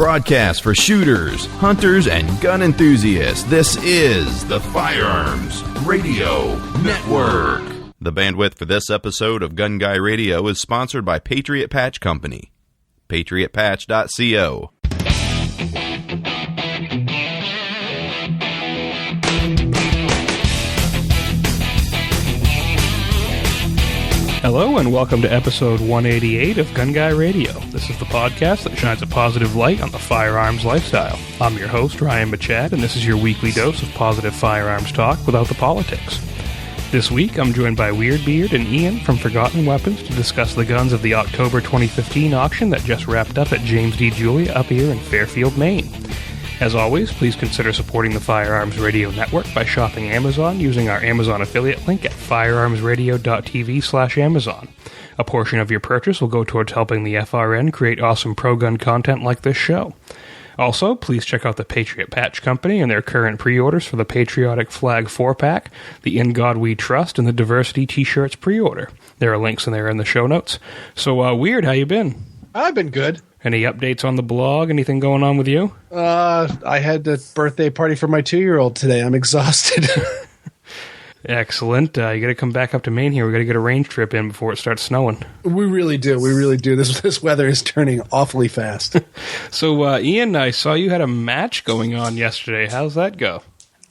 broadcast for shooters, hunters, and gun enthusiasts. This is the Firearms Radio Network. The bandwidth for this episode of Gun Guy Radio is sponsored by Patriot Patch Company. PatriotPatch.co. Hello and welcome to episode 188 of Gun Guy Radio. This is the podcast that shines a positive light on the firearms lifestyle. I'm your host, Ryan Machad, and this is your weekly dose of positive firearms talk without the politics. This week, I'm joined by Weirdbeard and Ian from Forgotten Weapons to discuss the guns of the October 2015 auction that just wrapped up at James D. Julia up here in Fairfield, Maine. As always, please consider supporting the Firearms Radio Network by shopping Amazon using our Amazon affiliate link at firearmsradio.tv/Amazon. A portion of your purchase will go towards helping the FRN create awesome pro-gun content like this show. Also, please check out the Patriot Patch Company and their current pre-orders for the Patriotic Flag 4-pack, the In God We Trust, and the Diversity T-shirts pre-order. There are links in there in the show notes. So, Weird, how you been? I've been good. Any updates on the blog? Anything going on with you? I had a birthday party for my 2-year-old today. I'm exhausted. Excellent. You got to come back up to Maine here. We got to get a range trip in before it starts snowing. We really do. We really do. This weather is turning awfully fast. So, Ian, I saw you had a match going on yesterday. How's that go?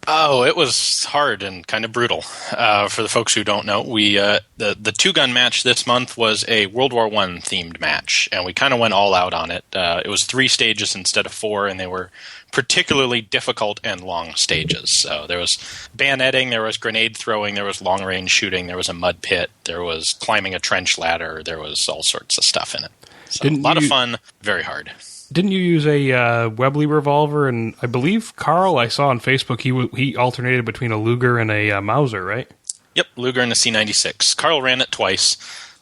Oh, it was hard and kind of brutal. For the folks who don't know, we the two-gun match this month was a World War I themed match, and we kind of went all out on it. It was 3 stages instead of 4, and they were particularly difficult and long stages. So there was bayoneting, there was grenade throwing, there was long-range shooting, there was a mud pit, there was climbing a trench ladder, there was all sorts of stuff in it. So a lot of fun, very hard. Didn't you use a Webley revolver? And I believe Carl, I saw on Facebook, he alternated between a Luger and a Mauser, right? Yep, Luger and a C96. Carl ran it twice.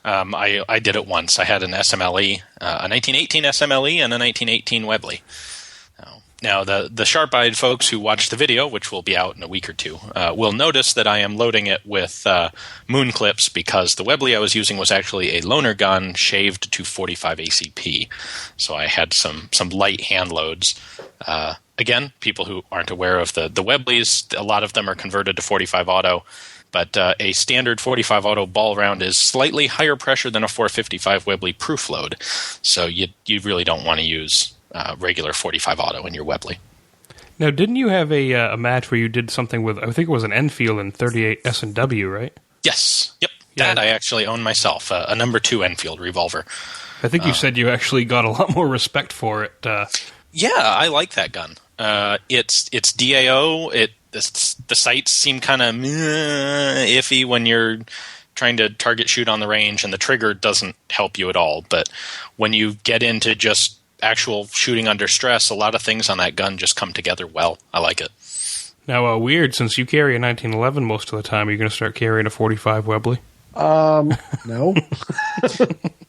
I did it once. I had an SMLE, a 1918 SMLE, and a 1918 Webley. Now, the sharp-eyed folks who watch the video, which will be out in a week or two, will notice that I am loading it with moon clips because the Webley I was using was actually a loaner gun shaved to 45 ACP. So I had some light hand loads. Again, people who aren't aware of the Webleys, a lot of them are converted to 45 auto. But a standard 45 auto ball round is slightly higher pressure than a 455 Webley proof load. So you really don't want to use regular 45 auto in your Webley. Now, didn't you have a match where you did something with, I think it was an Enfield and 38 S&W, right? Yes. Yep. Yeah. That I actually own myself, a number 2 Enfield revolver. I think you said you actually got a lot more respect for it. Yeah, I like that gun. It's DAO. The sights seem kind of iffy when you're trying to target shoot on the range, and the trigger doesn't help you at all. But when you get into just actual shooting under stress, a lot of things on that gun just come together well. I like it. Now, Weird, since you carry a 1911 most of the time, are you going to start carrying a 45 Webley? No.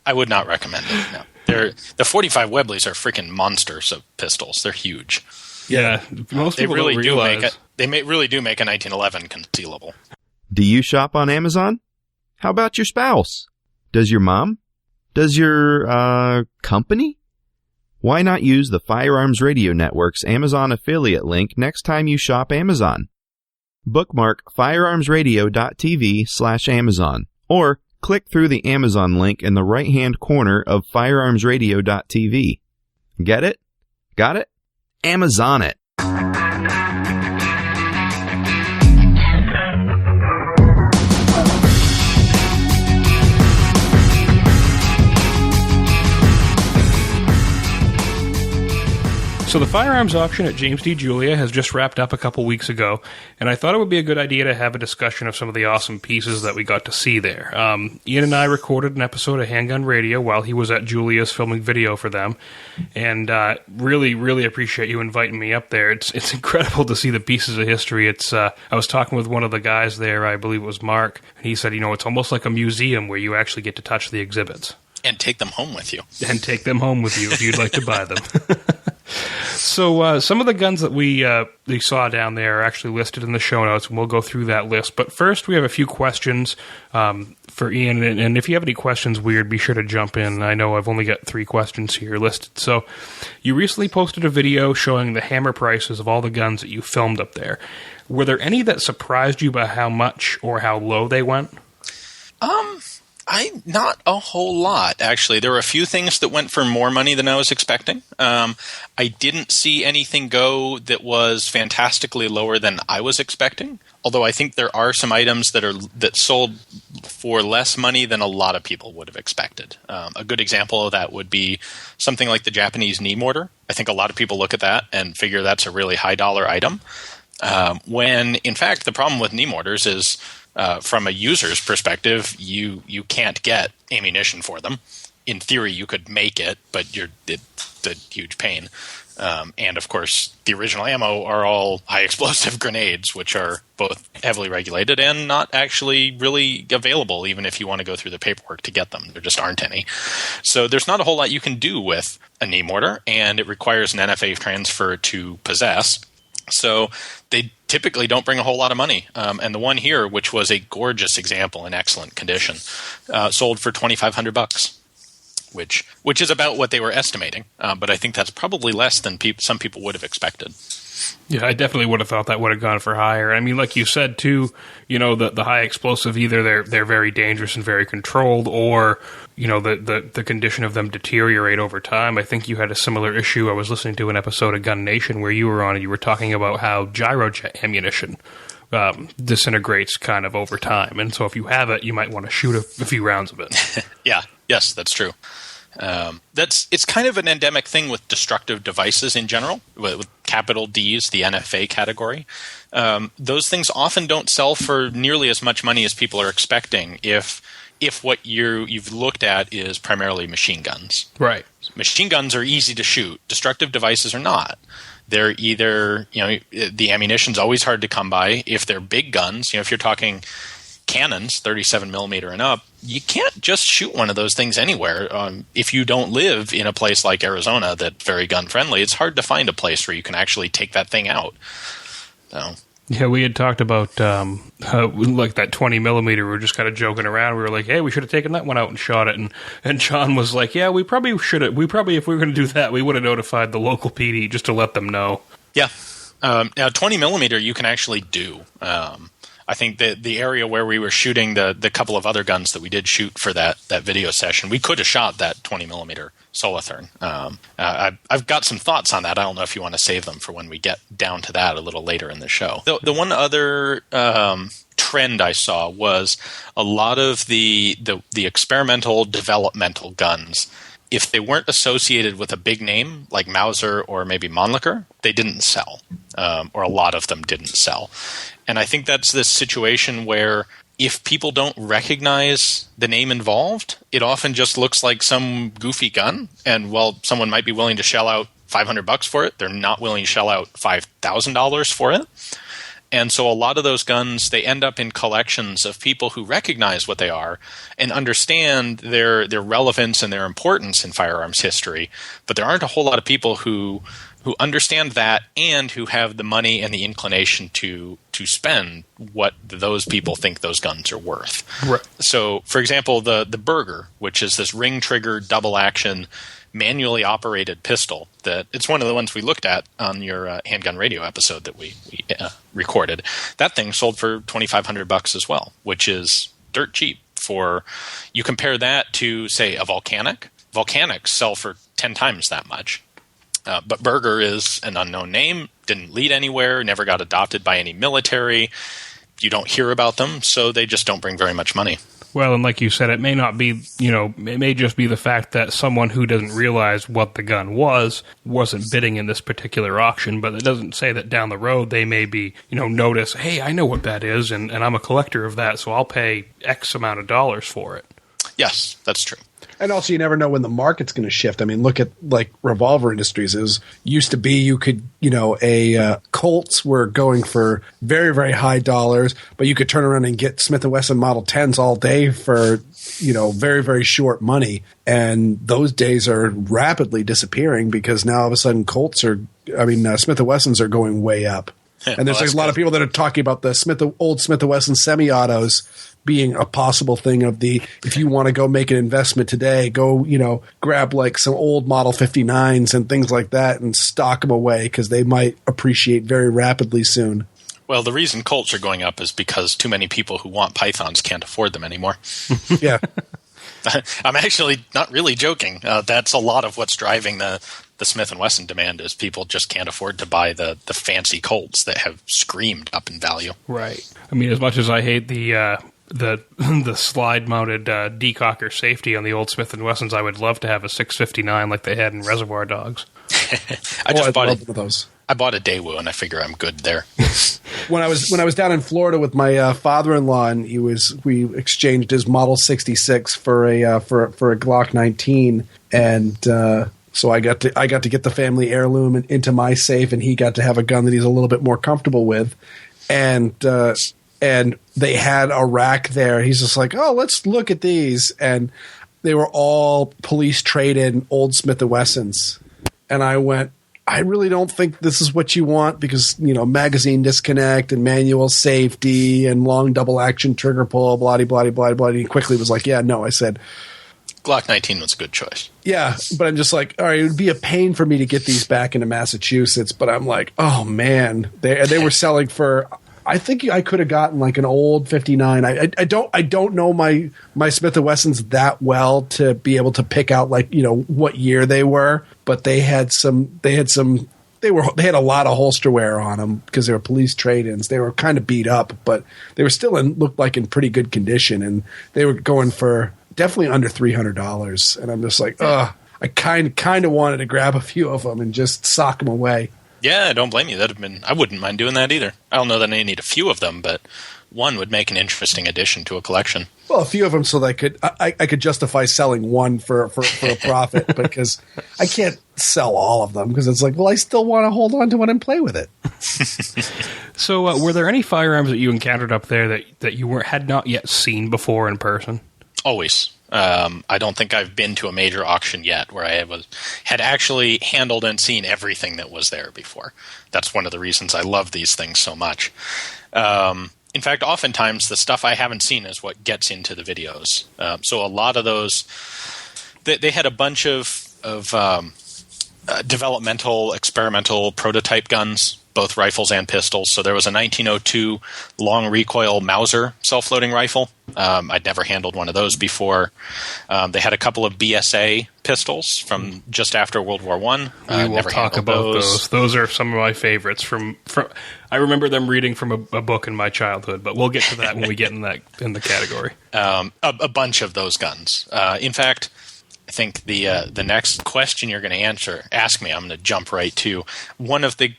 I would not recommend it, no. The 45 Webleys are freaking monsters of pistols. They're huge. Yeah, most people don't realize. They really do make a 1911 concealable. Do you shop on Amazon? How about your spouse? Does your mom? Does your company? Why not use the Firearms Radio Network's Amazon affiliate link next time you shop Amazon? Bookmark firearmsradio.tv/Amazon or click through the Amazon link in the right-hand corner of firearmsradio.tv. Get it? Got it? Amazon it. So the firearms auction at James D. Julia has just wrapped up a couple weeks ago, and I thought it would be a good idea to have a discussion of some of the awesome pieces that we got to see there. Ian and I recorded an episode of Handgun Radio while he was at Julia's filming video for them, and really, really appreciate you inviting me up there. It's incredible to see the pieces of history. I was talking with one of the guys there, I believe it was Mark, and he said, it's almost like a museum where you actually get to touch the exhibits. And take them home with you. And take them home with you if you'd like to buy them. So some of the guns that we saw down there are actually listed in the show notes, and we'll go through that list. But first, we have a few questions for Ian, and if you have any questions, Weird, be sure to jump in. I know I've only got 3 questions here listed. So you recently posted a video showing the hammer prices of all the guns that you filmed up there. Were there any that surprised you by how much or how low they went? Not a whole lot, actually. There were a few things that went for more money than I was expecting. I didn't see anything go that was fantastically lower than I was expecting. Although I think there are some items that sold for less money than a lot of people would have expected. A good example of that would be something like the Japanese knee mortar. I think a lot of people look at that and figure that's a really high dollar item. When in fact the problem with knee mortars is from a user's perspective, you can't get ammunition for them. In theory, you could make it, but it's a huge pain. And of course, the original ammo are all high explosive grenades, which are both heavily regulated and not actually really available, even if you want to go through the paperwork to get them. There just aren't any. So there's not a whole lot you can do with a knee mortar, and it requires an NFA transfer to possess. So they typically don't bring a whole lot of money. And the one here, which was a gorgeous example in excellent condition, sold for $2,500, which is about what they were estimating. But I think that's probably less than some people would have expected. Yeah, I definitely would have thought that would have gone for higher. I mean, like you said, too, the high explosive, either they're very dangerous and very controlled, or, the condition of them deteriorate over time. I think you had a similar issue. I was listening to an episode of Gun Nation where you were on, and you were talking about how gyrojet ammunition disintegrates kind of over time. And so if you have it, you might want to shoot a few rounds of it. Yeah, yes, that's true. It's kind of an endemic thing with destructive devices in general, with capital D's, the NFA category. Those things often don't sell for nearly as much money as people are expecting if what you've looked at is primarily machine guns. Right. Machine guns are easy to shoot. Destructive devices are not. They're either, the ammunition's always hard to come by. If they're big guns, if you're talking cannons, 37 millimeter and up, you can't just shoot one of those things anywhere. If you don't live in a place like Arizona that's very gun friendly, it's hard to find a place where you can actually take that thing out. So. Yeah, we had talked about like that 20 millimeter. We were just kind of joking around. We were like, "Hey, we should have taken that one out and shot it." And John was like, "Yeah, we probably should have. If we were going to do that, we would have notified the local PD just to let them know." Yeah. Now, 20 millimeter, you can actually do. I think that the area where we were shooting the couple of other guns that we did shoot for that video session, we could have shot that 20 millimeter Solitherm. I've got some thoughts on that. I don't know if you want to save them for when we get down to that a little later in the show. The one other trend I saw was a lot of the experimental developmental guns. If they weren't associated with a big name like Mauser or maybe Mannlicher, they didn't sell, or a lot of them didn't sell. And I think that's this situation where if people don't recognize the name involved, it often just looks like some goofy gun. And while someone might be willing to shell out $500 for it, they're not willing to shell out $5,000 for it. And so a lot of those guns, they end up in collections of people who recognize what they are and understand their relevance and their importance in firearms history. But there aren't a whole lot of people who understand that and who have the money and the inclination to spend what those people think those guns are worth. Right. So, for example, the Berger, which is this ring-trigger, double-action, manually operated pistol, that it's one of the ones we looked at on your Handgun Radio episode that we recorded. That thing sold for $2,500 as well, which is dirt cheap. You compare that to, say, a Volcanic. Volcanics sell for 10 times that much. But Berger is an unknown name, didn't lead anywhere, never got adopted by any military. You don't hear about them, so they just don't bring very much money. Well, and like you said, it may not be, it may just be the fact that someone who doesn't realize what the gun wasn't bidding in this particular auction, but it doesn't say that down the road they may be, notice, hey, I know what that is, and I'm a collector of that, so I'll pay X amount of dollars for it. Yes, that's true. And also, you never know when the market's going to shift. I mean, look at like Revolver Industries. Used to be you could, Colts were going for very, very high dollars, but you could turn around and get Smith & Wesson Model 10s all day for, very, very short money. And those days are rapidly disappearing because now all of a sudden Colts are Smith & Wessons are going way up. And there's a lot of people that are talking about the old Smith & Wesson semi-autos being a possible thing if you want to go make an investment today, go, grab like some old Model 59s and things like that and stock them away because they might appreciate very rapidly soon. Well, the reason Colts are going up is because too many people who want Pythons can't afford them anymore. Yeah. I'm actually not really joking. That's a lot of what's driving the Smith & Wesson demand is people just can't afford to buy the fancy Colts that have screamed up in value. Right. I mean, as much as I hate the slide-mounted decocker safety on the old Smith & Wessons, I would love to have a 659 like they had in Reservoir Dogs. I bought one of those. I bought a Daewoo, and I figure I'm good there. When I was down in Florida with my father-in-law, and we exchanged his Model 66 for a Glock 19, and so I got to get the family heirloom into my safe, and he got to have a gun that he's a little bit more comfortable with, and they had a rack there. He's just like, oh, let's look at these, and they were all police traded old Smith & Wessons, and I went, I really don't think this is what you want because, magazine disconnect and manual safety and long double action trigger pull, blah, blah, blah, blah. And he quickly was like, yeah, no. I said, Glock 19 was a good choice. Yeah, but I'm just like, all right, it would be a pain for me to get these back into Massachusetts. But I'm like, oh, man. They were selling for – I think I could have gotten like an old 59. I don't know my Smith & Wessons that well to be able to pick out like, what year they were, but they had a lot of holster wear on them because they were police trade-ins. They were kind of beat up, but they were still looked like in pretty good condition, and they were going for definitely under $300. And I'm just like, I kind of wanted to grab a few of them and just sock them away. Yeah, I don't blame you. I wouldn't mind doing that either. I don't know that I need a few of them, but one would make an interesting addition to a collection. Well, a few of them so that I could justify selling one for a profit because I can't sell all of them because it's like, well, I still want to hold on to one and play with it. So were there any firearms that you encountered up there that you had not yet seen before in person? Always. I don't think I've been to a major auction yet where I had actually handled and seen everything that was there before. That's one of the reasons I love these things so much. In fact, oftentimes the stuff I haven't seen is what gets into the videos. So a lot of those, they had a bunch of developmental, experimental prototype guns, both rifles and pistols. So there was a 1902 long recoil Mauser self-loading rifle. I'd never handled one of those before. They had a couple of BSA pistols from just after World War I. We will talk about those. Those are some of my favorites. From I remember them reading from a book in my childhood, but we'll get to that when we get in the category. A bunch of those guns. In fact, I think the next question you're going to ask me, I'm going to jump right to one of the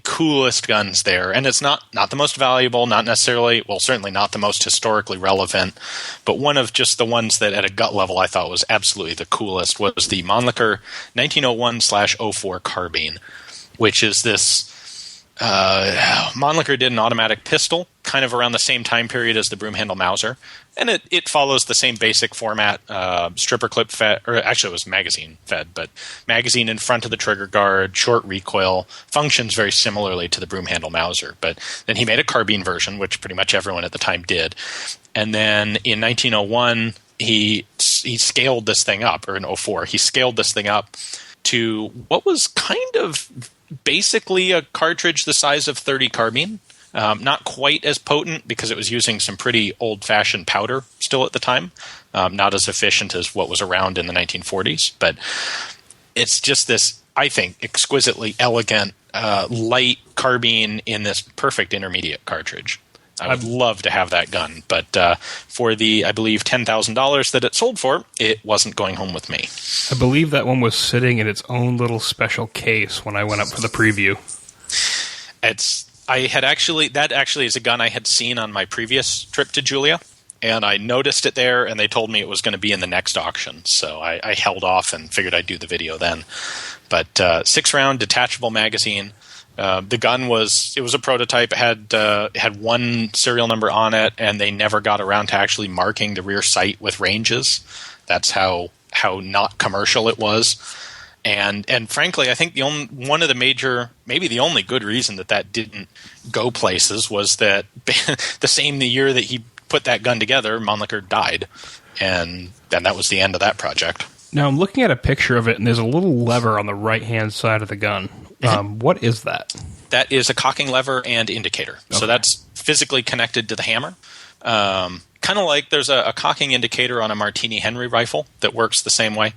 coolest guns there, and it's not the most valuable, not necessarily, well, certainly not the most historically relevant, but one of just the ones that at a gut level I thought was absolutely the coolest was the Mannlicher 1901/04 carbine, which is this. Mannlicher did an automatic pistol kind of around the same time period as the broom-handle Mauser, and it follows the same basic format, stripper clip fed, or actually it was magazine fed, but magazine in front of the trigger guard, short recoil, functions very similarly to the broom-handle Mauser. But then he made a carbine version, which pretty much everyone at the time did, and then in 1901 he scaled this thing up, or in 04 he scaled this thing up to what was kind of basically a cartridge the size of .30 carbine. Not quite as potent because it was using some pretty old-fashioned powder still at the time. Not as efficient as what was around in the 1940s. But it's just this, I think, exquisitely elegant, light carbine in this perfect intermediate cartridge. I would love to have that gun, but for the, I believe, $10,000 that it sold for, it wasn't going home with me. I believe that one was sitting in its own little special case when I went up for the preview. That actually is a gun I had seen on my previous trip to Julia, and I noticed it there, and they told me it was going to be in the next auction, so I held off and figured I'd do the video then. But 6-round detachable magazine. The gun was a prototype. It had one serial number on it, and they never got around to actually marking the rear sight with ranges. That's how not commercial it was. And frankly, I think one of the major, maybe the only good reason that didn't go places was that the same year that he put that gun together, Mannlicher died, and that was the end of that project. Now I'm looking at a picture of it, and there's a little lever on the right-hand side of the gun. What is that? That is a cocking lever and indicator. Okay. So that's physically connected to the hammer. Kind of like there's a cocking indicator on a Martini Henry rifle that works the same way.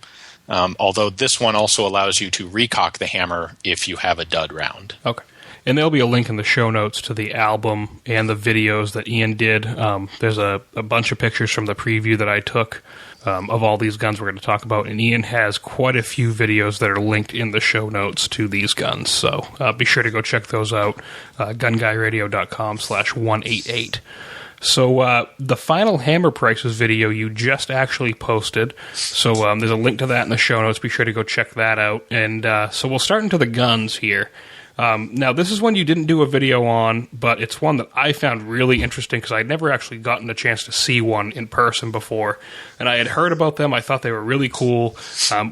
Although this one also allows you to recock the hammer if you have a dud round. Okay. And there'll be a link in the show notes to the album and the videos that Ian did. There's a bunch of pictures from the preview that I took of all these guns we're going to talk about. And Ian has quite a few videos that are linked in the show notes to these guns. So be sure to go check those out. GunGuyRadio.com/188. So the final hammer prices video you just actually posted. So there's a link to that in the show notes. Be sure to go check that out. And so we'll start into the guns here. Now, this is one you didn't do a video on, but it's one that I found really interesting because I'd never actually gotten a chance to see one in person before. And I had heard about them. I thought they were really cool.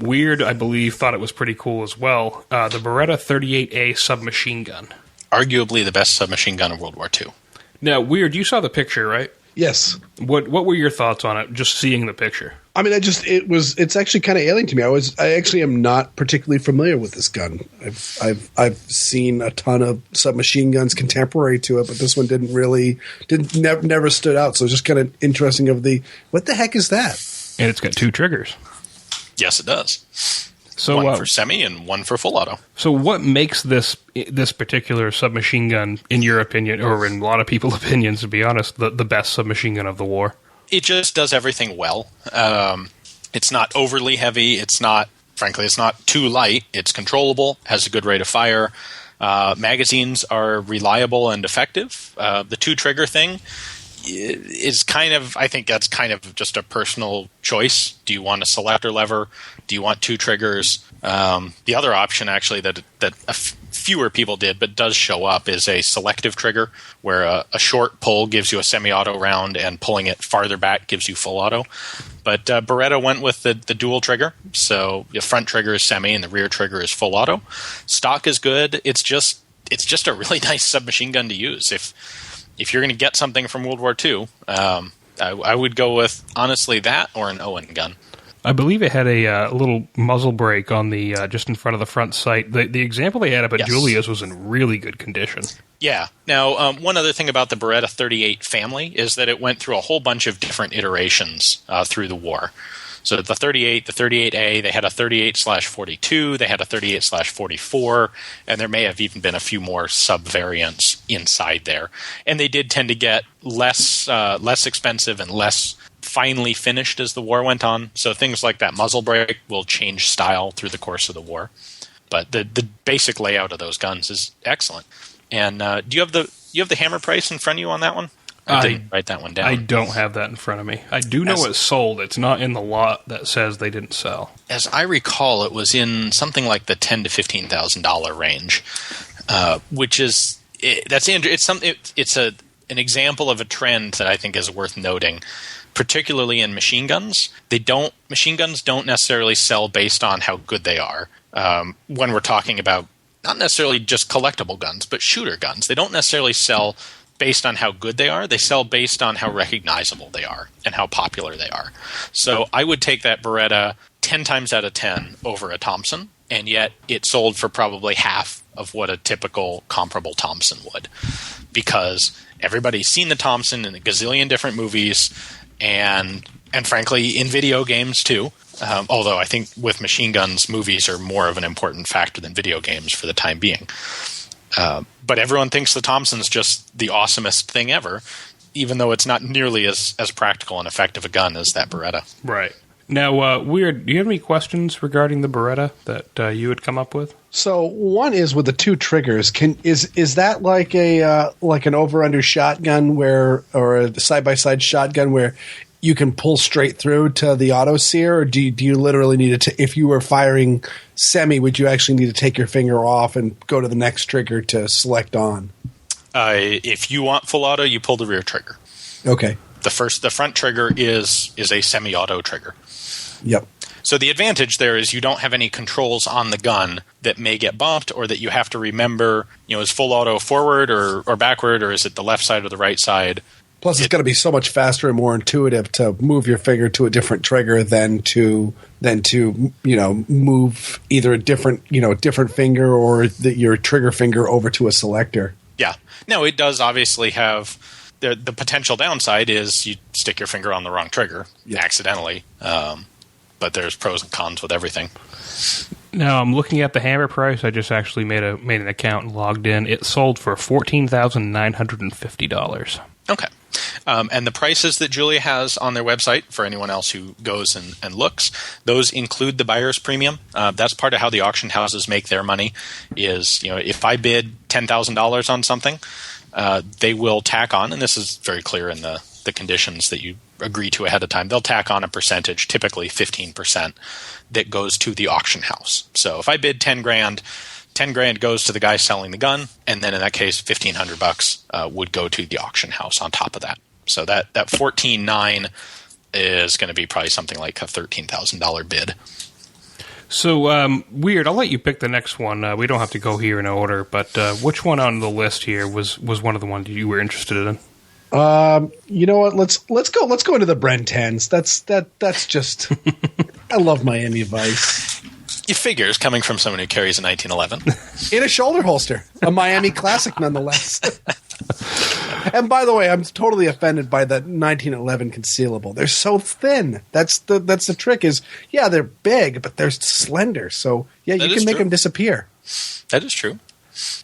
Weird, I believe, thought it was pretty cool as well. The Beretta 38A submachine gun. Arguably the best submachine gun of World War II. Now, Weird, you saw the picture, right? Yes. What were your thoughts on it, just seeing the picture? I mean, it's actually kind of alien to me. I actually am not particularly familiar with this gun. I've seen a ton of submachine guns contemporary to it, but this one never stood out. So it's just kind of interesting what the heck is that? And it's got 2 triggers. Yes, it does. So one for semi and one for full auto. So what makes this particular submachine gun, in your opinion, or in a lot of people's opinions, to be honest, the best submachine gun of the war? It just does everything well. It's not overly heavy. Frankly, it's not too light. It's controllable, has a good rate of fire. Magazines are reliable and effective. The 2-trigger thing is I think that's kind of just a personal choice. Do you want a selector lever? Do you want 2 triggers? The other option, actually, that fewer people did, but does show up, is a selective trigger, where a short pull gives you a semi-auto round, and pulling it farther back gives you full auto. But Beretta went with the dual trigger, so the front trigger is semi and the rear trigger is full auto. Stock is good. It's just a really nice submachine gun to use. If you're going to get something from World War II, I would go with, honestly, that or an Owen gun. I believe it had a little muzzle brake on the just in front of the front sight. The example they had up at Julia's was in really good condition. Yeah. Now, one other thing about the Beretta 38 family is that it went through a whole bunch of different iterations through the war. So the 38, the 38A, they had a 38/42, they had a 38/44, and there may have even been a few more sub-variants inside there. And they did tend to get less expensive and less finely finished as the war went on. So things like that muzzle brake will change style through the course of the war. But the basic layout of those guns is excellent. And do you have the hammer price in front of you on that one? I didn't write that one down. I don't have that in front of me. I do know it's sold. It's not in the lot that says they didn't sell. As I recall, it was in something like the $10,000 to $15,000 range, which is an example of a trend that I think is worth noting, particularly in machine guns. Machine guns don't necessarily sell based on how good they are. When we're talking about not necessarily just collectible guns, but shooter guns, they don't necessarily sell based on how good they are. They sell based on how recognizable they are and how popular they are. So I would take that Beretta 10 times out of 10 over a Thompson, and yet it sold for probably half of what a typical comparable Thompson would, because everybody's seen the Thompson in a gazillion different movies, and frankly in video games too. Although I think with machine guns, movies are more of an important factor than video games for the time being. But everyone thinks the Thompson's just the awesomest thing ever, even though it's not nearly as practical and effective a gun as that Beretta. Right. Now, Weird, do you have any questions regarding the Beretta that you would come up with? So one is with the 2 triggers. Is that like an over-under shotgun or a side-by-side shotgun where you can pull straight through to the auto sear, or do you literally need to? If you were firing semi, would you actually need to take your finger off and go to the next trigger to select on? If you want full auto, you pull the rear trigger. Okay. The front trigger is a semi-auto trigger. Yep. So the advantage there is you don't have any controls on the gun that may get bumped, or that you have to remember, is full auto forward or backward, or is it the left side or the right side? Plus, it's going to be so much faster and more intuitive to move your finger to a different trigger than to move either a different finger or your trigger finger over to a selector. Yeah. Now, it does obviously have the potential downside is you stick your finger on the wrong trigger accidentally. But there's pros and cons with everything. Now, I'm looking at the hammer price. I just actually made an account and logged in. It sold for $14,950. Okay. And the prices that Julia has on their website, for anyone else who goes and looks, those include the buyer's premium. That's part of how the auction houses make their money is, if I bid $10,000 on something, they will tack on, and this is very clear in the conditions that you agree to ahead of time, they'll tack on a percentage, typically 15%, that goes to the auction house. So if I bid $10,000, $10,000 goes to the guy selling the gun, and then in that case, $1,500 would go to the auction house on top of that. So that $14,900 is going to be probably something like a $13,000 bid. So, Weird, I'll let you pick the next one. We don't have to go here in order, but which one on the list here was one of the ones you were interested in? You know what? Let's go into the Bren 10s. That's just I love Miami Vice. You figure it's coming from someone who carries a 1911 in a shoulder holster, a Miami classic nonetheless. And by the way, I'm totally offended by the 1911 concealable. They're so thin. That's the trick. Is they're big, but they're slender. So you can make them disappear. That is true.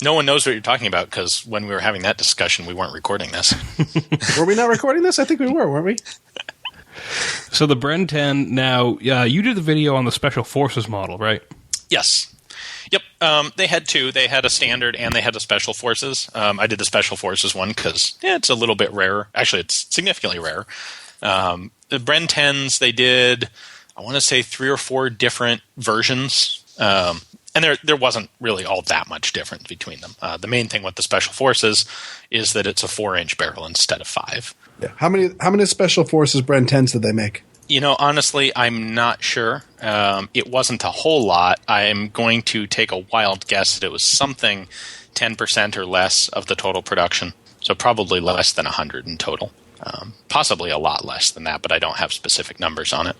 No one knows what you're talking about because when we were having that discussion, we weren't recording this. Were we not recording this? I think we were, weren't we? So the Bren 10, now, you did the video on the Special Forces model, right? Yes. Yep. They had two. They had a standard and they had a Special Forces. I did the Special Forces one because it's a little bit rarer. Actually, it's significantly rarer. The Bren 10s, they did, I want to say 3 or 4 different versions. And there wasn't really all that much difference between them. The main thing with the Special Forces is that it's a 4-inch barrel instead of 5. Yeah. How many Special Forces Bren 10s did they make? Honestly, I'm not sure. It wasn't a whole lot. I'm going to take a wild guess that it was something 10% or less of the total production. So probably less than 100 in total. Possibly a lot less than that, but I don't have specific numbers on it.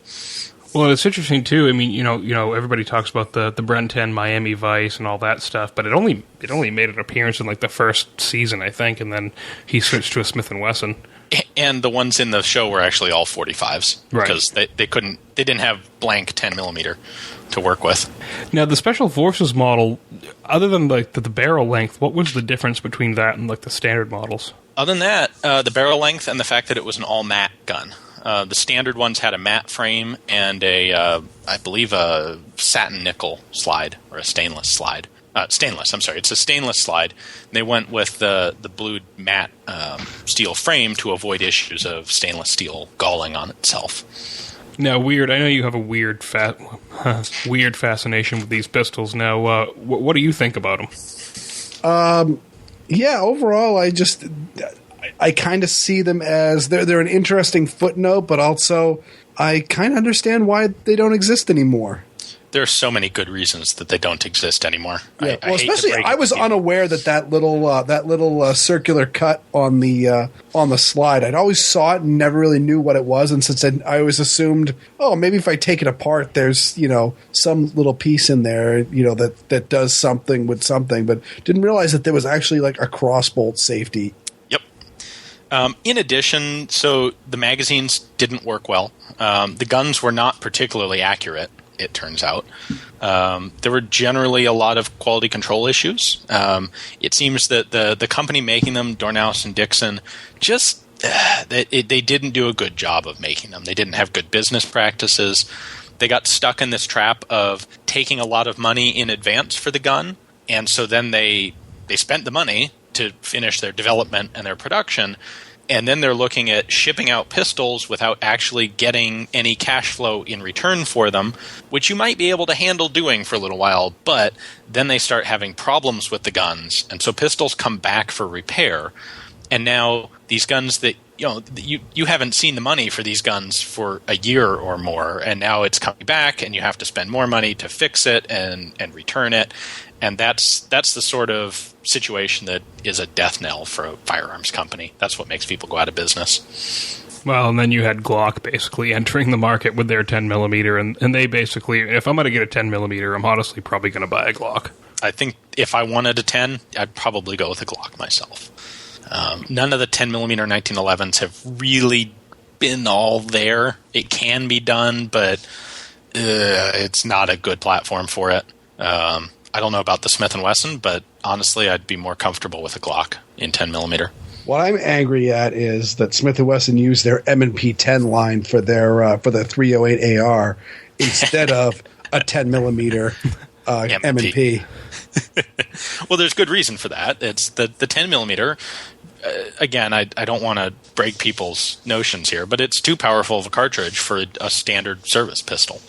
Well, it's interesting too. I mean, everybody talks about the Bren 10 Miami Vice and all that stuff, but it only made an appearance in like the first season, I think, and then he switched to a Smith & Wesson. And the ones in the show were actually all 45s, right? Because they didn't have blank 10 millimeter to work with. Now, the Special Forces model, other than like the barrel length, what was the difference between that and like the standard models? Other than that, the barrel length and the fact that it was an all matte gun. The standard ones had a matte frame and I believe a satin nickel slide or a stainless slide. Stainless, I'm sorry. It's a stainless slide. They went with the blued matte steel frame to avoid issues of stainless steel galling on itself. Now, Weird, I know you have a weird fascination with these pistols. Now, what do you think about them? Overall, I kind of see them as they're an interesting footnote, but also I kind of understand why they don't exist anymore. There are so many good reasons that they don't exist anymore. Yeah. I was unaware that little circular cut on the slide. I'd always saw it and never really knew what it was, and since I always assumed, maybe if I take it apart, there's some little piece in there that does something with something, but didn't realize that there was actually like a crossbolt safety. In addition, so the magazines didn't work well. The guns were not particularly accurate, it turns out. There were generally a lot of quality control issues. It seems that the company making them, Dornaus and Dixon, just they didn't do a good job of making them. They didn't have good business practices. They got stuck in this trap of taking a lot of money in advance for the gun, and so then they spent the money to finish their development and their production, and then they're looking at shipping out pistols without actually getting any cash flow in return for them, which you might be able to handle doing for a little while, but then they start having problems with the guns, and so pistols come back for repair. And now these guns that you haven't seen the money for these guns for a year or more, and now it's coming back, and you have to spend more money to fix it and return it, and that's the sort of situation that is a death knell for a firearms company. That's what makes people go out of business. Well, and then you had Glock basically entering the market with their 10mm, and they basically, if I'm going to get a 10mm, I'm honestly probably going to buy a Glock. I think if I wanted a 10, I'd probably go with a Glock myself. None of the 10mm 1911s have really been all there. It can be done, but it's not a good platform for it. I don't know about the Smith & Wesson, but honestly, I'd be more comfortable with a Glock in 10mm. What I'm angry at is that Smith & Wesson used their M&P 10 line for their 308 AR instead of a 10mm M&P. Well, there's good reason for that. It's the 10mm. Again, I don't want to break people's notions here, but it's too powerful of a cartridge for a standard service pistol.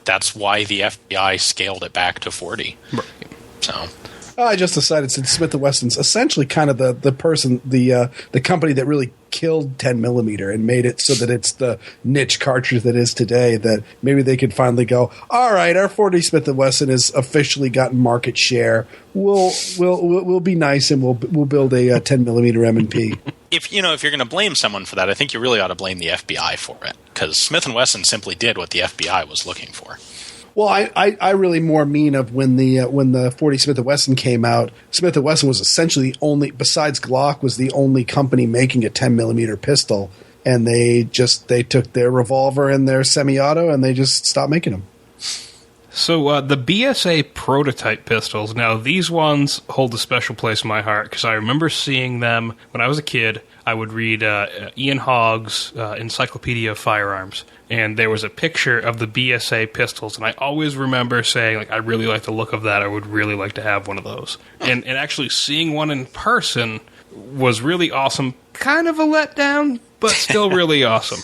That's why the FBI scaled it back to 40. Right. So I just decided, since Smith & Wesson's essentially kind of the company that really killed 10mm and made it so that it's the niche cartridge that is today, that maybe they could finally go, all right, our 40 Smith & Wesson has officially gotten market share. We'll be nice and we'll build a 10mm M&P. If you're going to blame someone for that, I think you really ought to blame the FBI for it, because Smith & Wesson simply did what the FBI was looking for. Well, I really more mean of when the 40 Smith & Wesson came out. Smith & Wesson was essentially besides Glock, was the only company making a 10mm pistol, and they took their revolver and their semi-auto and they just stopped making them. So the BSA prototype pistols, now these ones hold a special place in my heart because I remember seeing them when I was a kid. I would read Ian Hogg's Encyclopedia of Firearms, and there was a picture of the BSA pistols, and I always remember saying, like, I really like the look of that. I would really like to have one of those. And actually seeing one in person was really awesome. Kind of a letdown, but still really awesome.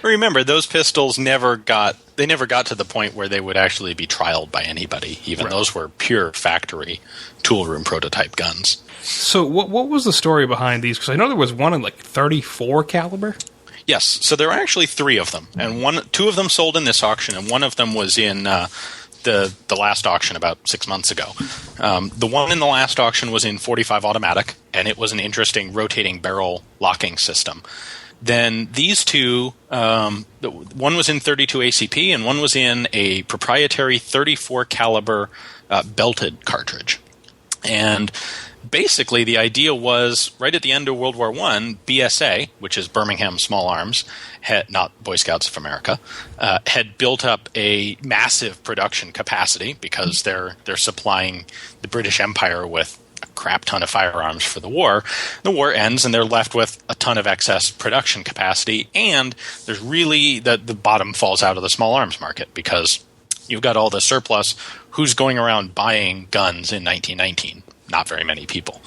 Remember, those pistols never got to the point where they would actually be trialed by anybody. Even right. Those were pure factory tool room prototype guns. So what was the story behind these? Because I know there was one in like 34 caliber. Yes, so there are actually 3 of them, and 2 of them sold in this auction, and one of them was in the last auction about 6 months ago. The one in the last auction was in .45 automatic, and it was an interesting rotating barrel locking system. Then these 2, one was in .32 ACP, and one was in a proprietary .34 caliber belted cartridge. And basically, the idea was, right at the end of World War I, BSA, which is Birmingham Small Arms, not Boy Scouts of America, had built up a massive production capacity because they're supplying the British Empire with a crap ton of firearms for the war. The war ends, and they're left with a ton of excess production capacity, and there's really the bottom falls out of the small arms market because you've got all the surplus. Who's going around buying guns in 1919? Not very many people.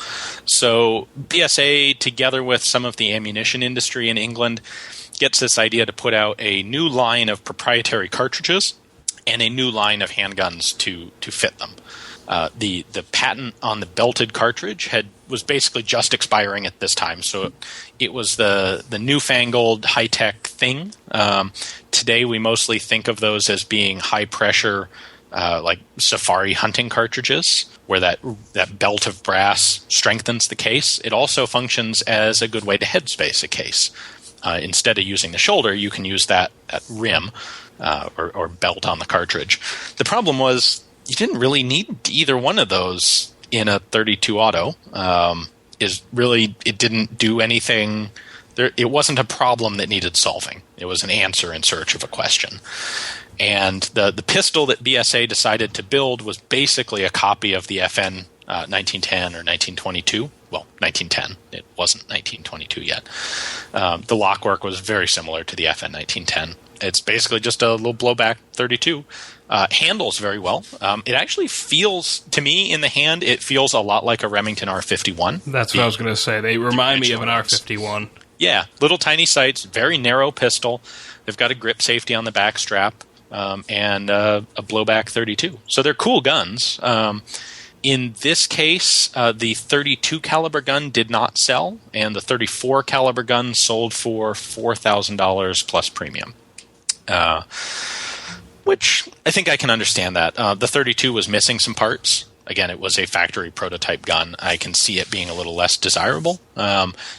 So BSA, together with some of the ammunition industry in England, gets this idea to put out a new line of proprietary cartridges and a new line of handguns to fit them. The patent on the belted cartridge was basically just expiring at this time, so it was the newfangled high-tech thing. Today we mostly think of those as being high-pressure, like safari hunting cartridges, where that belt of brass strengthens the case. It also functions as a good way to headspace a case. Instead of using the shoulder, you can use that rim or belt on the cartridge. The problem was you didn't really need either one of those in a .32 auto. It didn't do anything. It wasn't a problem that needed solving. It was an answer in search of a question. And the pistol that BSA decided to build was basically a copy of the FN 1910 or 1922. Well, 1910. It wasn't 1922 yet. The lockwork was very similar to the FN 1910. It's basically just a little blowback .32. Handles very well. It actually feels, to me, in the hand, it feels a lot like a Remington R51. That's what I was going to say. They remind me of an R51. Yeah, little tiny sights, very narrow pistol. They've got a grip safety on the back strap. And a blowback .32. So they're cool guns. In this case, the 32 caliber gun did not sell, and the 34 caliber gun sold for $4,000 plus premium. Which I think I can understand that. The 32 was missing some parts. Again, it was a factory prototype gun. I can see it being a little less desirable.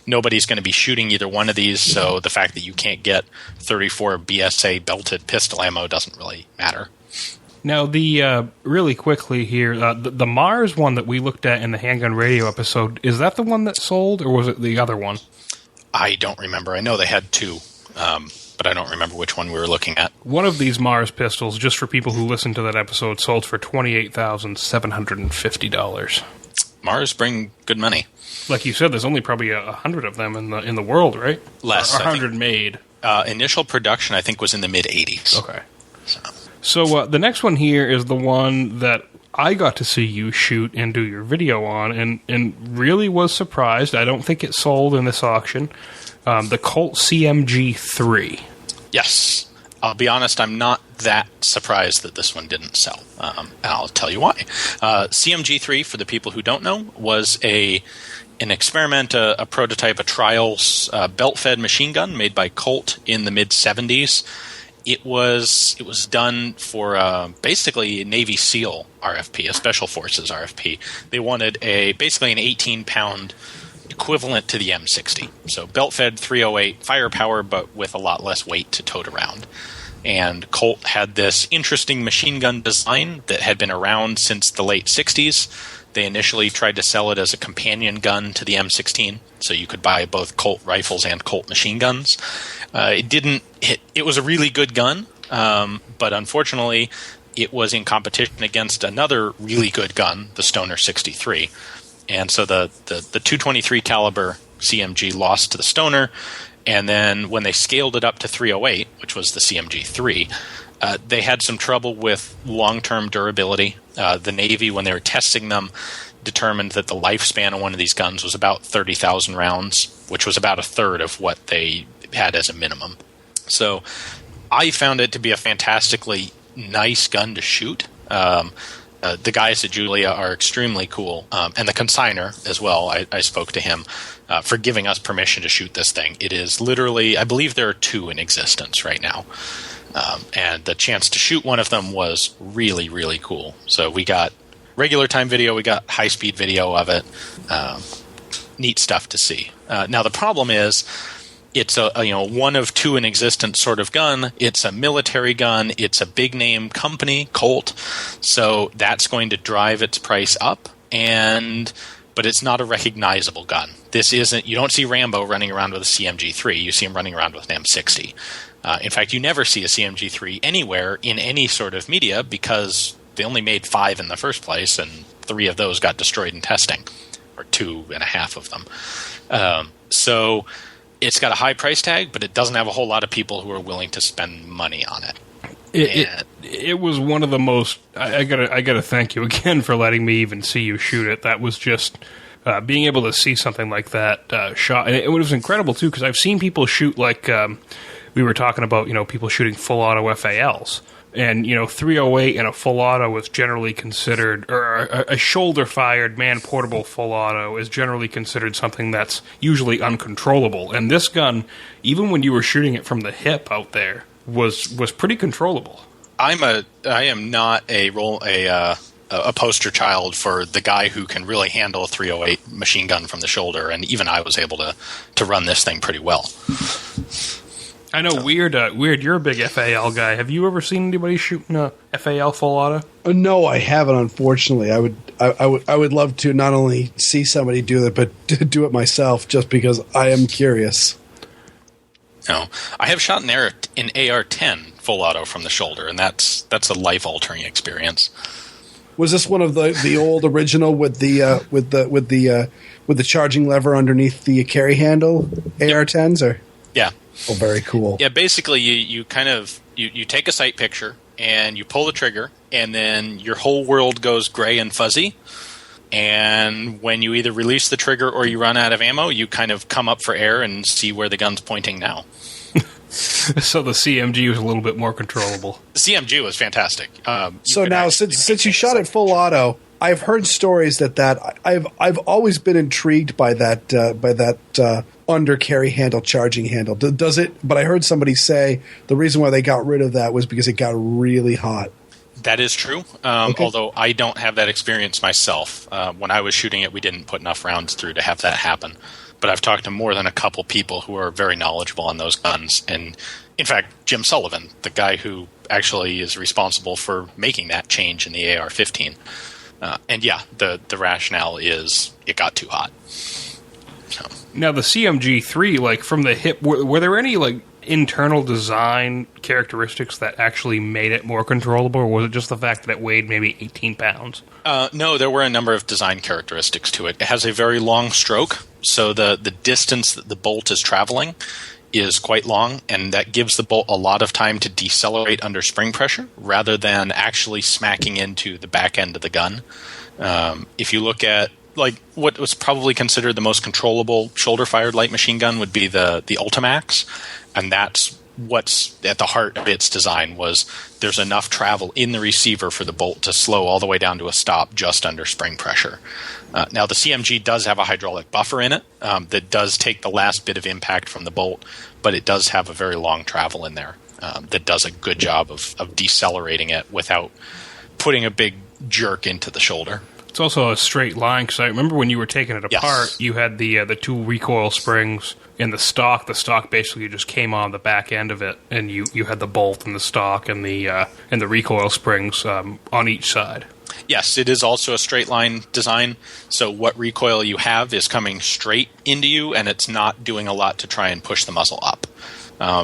Nobody's going to be shooting either one of these, so the fact that you can't get 34 BSA belted pistol ammo doesn't really matter. Now, really quickly here, the Mars one that we looked at in the Handgun Radio episode, is that the one that sold, or was it the other one? I don't remember. I know they had two, but I don't remember which one we were looking at. One of these Mars pistols, just for people who listened to that episode, sold for $28,750. Mars bring good money. Like you said, there's only probably 100 of them in the world, right? Less. Or 100 made. Initial production, I think, was in the mid-'80s. Okay. So the next one here is the one that I got to see you shoot and do your video on, and really was surprised. I don't think it sold in this auction. The Colt CMG3. Yes. I'll be honest, I'm not that surprised that this one didn't sell. And I'll tell you why. CMG3, for the people who don't know, was an experiment, a prototype, a trials belt-fed machine gun made by Colt in the mid-'70s. It was done for basically Navy SEAL RFP, a Special Forces RFP. They wanted basically an 18-pound equivalent to the M60. So belt-fed 308 firepower, but with a lot less weight to tote around. And Colt had this interesting machine gun design that had been around since the late 60s. They initially tried to sell it as a companion gun to the M16, so you could buy both Colt rifles and Colt machine guns. It was a really good gun, but unfortunately, it was in competition against another really good gun, the Stoner 63. And so the 223 caliber CMG lost to the Stoner, and then when they scaled it up to 308, which was the CMG3, they had some trouble with long-term durability. The Navy, when they were testing them, determined that the lifespan of one of these guns was about 30,000 rounds, which was about a third of what they had as a minimum. So I found it to be a fantastically nice gun to shoot. The guys at Julia are extremely cool, and the consignor as well. I spoke to him for giving us permission to shoot this thing. It is literally, I believe there are two in existence right now. And the chance to shoot one of them was really, really cool. So we got regular time video, we got high-speed video of it. Neat stuff to see. Now the problem is, it's a one of two in existence sort of gun. It's a military gun. It's a big name company, Colt. So that's going to drive its price up. But it's not a recognizable gun. This isn't. You don't see Rambo running around with a CMG3. You see him running around with an M60. In fact, you never see a CMG3 anywhere in any sort of media because they only made 5 in the first place, and 3 of those got destroyed in testing, or 2.5 of them. So it's got a high price tag, but it doesn't have a whole lot of people who are willing to spend money on it. It was one of the most. I gotta thank you again for letting me even see you shoot it. That was just being able to see something like that shot. And it was incredible too, because I've seen people shoot like we were talking about. People shooting full auto FALs. And, 308 and a full auto is generally considered, or a shoulder-fired man-portable full auto is generally considered something that's usually uncontrollable. And this gun, even when you were shooting it from the hip out there, was pretty controllable. I am not a poster child for the guy who can really handle a 308 machine gun from the shoulder, and even I was able to run this thing pretty well. I know, Weird, you're a big FAL guy. Have you ever seen anybody shooting a FAL full auto? No, I haven't, unfortunately. I would love to not only see somebody do it, but to do it myself, just because I am curious. No, I have shot an AR-10 full auto from the shoulder, and that's a life-altering experience. Was this one of the old original with the charging lever underneath the carry handle AR-10s, or? Yeah. Oh, very cool. Yeah, basically you kind of you take a sight picture and you pull the trigger, and then your whole world goes gray and fuzzy. And when you either release the trigger or you run out of ammo, you kind of come up for air and see where the gun's pointing now. So the CMG was a little bit more controllable. The CMG was fantastic. So now, since you shot it full auto, I've heard stories that I've always been intrigued by that undercarry handle, charging handle. Does it? But I heard somebody say the reason why they got rid of that was because it got really hot. That is true, although I don't have that experience myself. When I was shooting it, we didn't put enough rounds through to have that happen. But I've talked to more than a couple people who are very knowledgeable on those guns. And, in fact, Jim Sullivan, the guy who actually is responsible for making that change in the AR-15. And, yeah, the rationale is it got too hot. So. Now, the CMG3, like, from the hip, were there any, like, internal design characteristics that actually made it more controllable, or was it just the fact that it weighed maybe 18 pounds? No, there were a number of design characteristics to it. It has a very long stroke, so the distance that the bolt is traveling is quite long, and that gives the bolt a lot of time to decelerate under spring pressure rather than actually smacking into the back end of the gun. If you look at like what was probably considered the most controllable shoulder-fired light machine gun would be the Ultimax, and that's what's at the heart of its design was there's enough travel in the receiver for the bolt to slow all the way down to a stop just under spring pressure. Now, the CMG does have a hydraulic buffer in it that does take the last bit of impact from the bolt, but it does have a very long travel in there that does a good job of decelerating it without putting a big jerk into the shoulder. It's also a straight line, because I remember when you were taking it apart, Yes. you had the two recoil springs in the stock. The stock basically just came on the back end of it, and you had the bolt and the stock and the recoil springs on each side. Yes, it is also a straight line design, so what recoil you have is coming straight into you, and it's not doing a lot to try and push the muzzle up.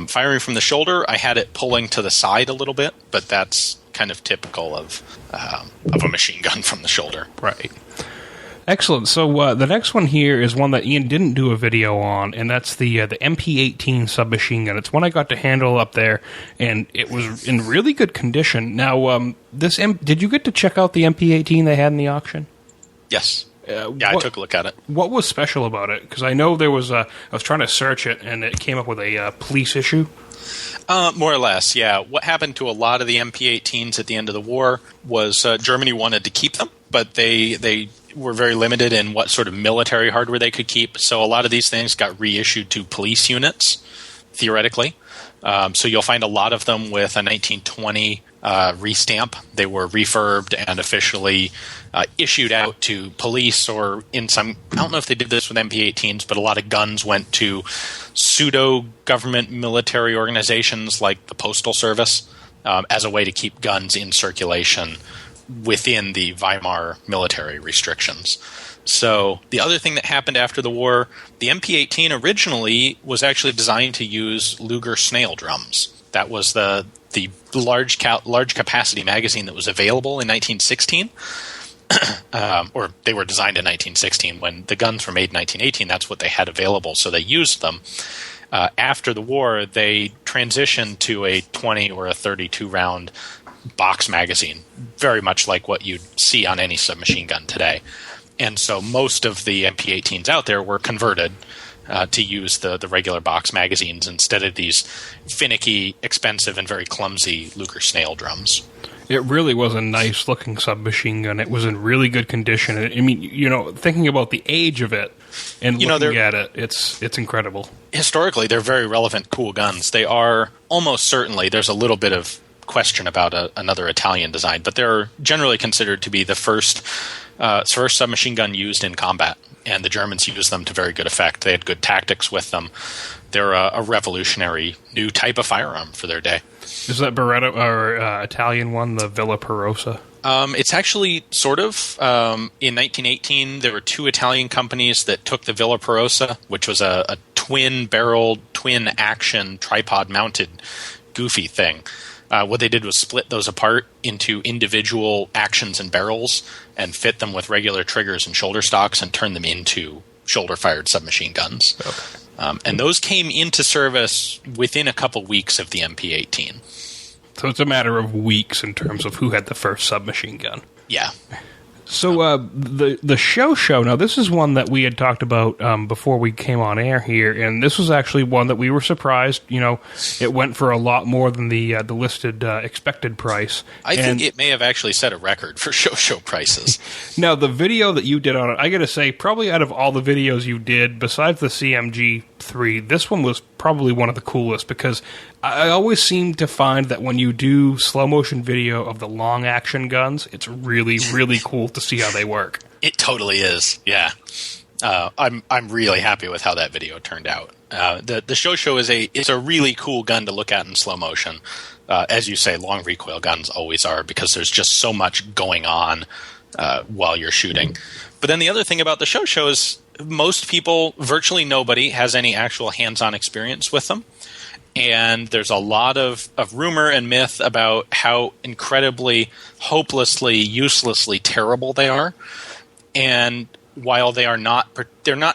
Firing from the shoulder, I had it pulling to the side a little bit, but that's kind of typical of a machine gun from the shoulder. Right. Excellent. So the next one here is one that Ian didn't do a video on, and that's the MP18 submachine gun. It's one I got to handle up there, and it was in really good condition. Now, did you get to check out the MP18 they had in the auction? Yes. I took a look at it. What was special about it? Because I know there was I was trying to search it, and it came up with a police issue. More or less, yeah. What happened to a lot of the MP18s at the end of the war was Germany wanted to keep them, but they were very limited in what sort of military hardware they could keep. So a lot of these things got reissued to police units, theoretically. So you'll find a lot of them with a 1920 restamp. They were refurbed and officially issued out to police, or in some, I don't know if they did this with MP18s, but a lot of guns went to pseudo-government military organizations like the Postal Service as a way to keep guns in circulation within the Weimar military restrictions. So the other thing that happened after the war, the MP18 originally was actually designed to use Luger snail drums. That was the large capacity magazine that was available in 1916. Or they were designed in 1916. When the guns were made in 1918, that's what they had available, so they used them. After the war, they transitioned to a 20 or a 32 round box magazine, very much like what you'd see on any submachine gun today. And so most of the MP18s out there were converted to use the regular box magazines instead of these finicky, expensive, and very clumsy Luger snail drums. It really was a nice-looking submachine gun. It was in really good condition. I mean, thinking about the age of it and looking at it, it's incredible. Historically, they're very relevant, cool guns. They are almost certainly, there's a little bit of question about another Italian design, but they're generally considered to be the first submachine gun used in combat, and the Germans used them to very good effect. They had good tactics with them. They're a revolutionary new type of firearm for their day. Is that Beretta or Italian one, the Villa Perosa? It's actually sort of. In 1918, there were two Italian companies that took the Villa Perosa, which was a twin-barreled, twin-action, tripod-mounted, goofy thing. What they did was split those apart into individual actions and barrels and fit them with regular triggers and shoulder stocks and turn them into shoulder-fired submachine guns. Okay. And those came into service within a couple weeks of the MP18. So it's a matter of weeks in terms of who had the first submachine gun. Yeah. So the show. Now, this is one that we had talked about before we came on air here, and this was actually one that we were surprised. It went for a lot more than the listed expected price. I think it may have actually set a record for show prices. Now, the video that you did on it, I got to say, probably out of all the videos you did, besides the CMG3, this one was probably one of the coolest, because I always seem to find that when you do slow motion video of the long action guns, it's really, really cool to see how they work. It totally is, yeah. I'm really happy with how that video turned out. The show is a really cool gun to look at in slow motion. As you say, long recoil guns always are, because there's just so much going on while you're shooting. But then the other thing about the show is most people, virtually nobody, has any actual hands-on experience with them. And there's a lot of rumor and myth about how incredibly, hopelessly, uselessly terrible they are. And while they're not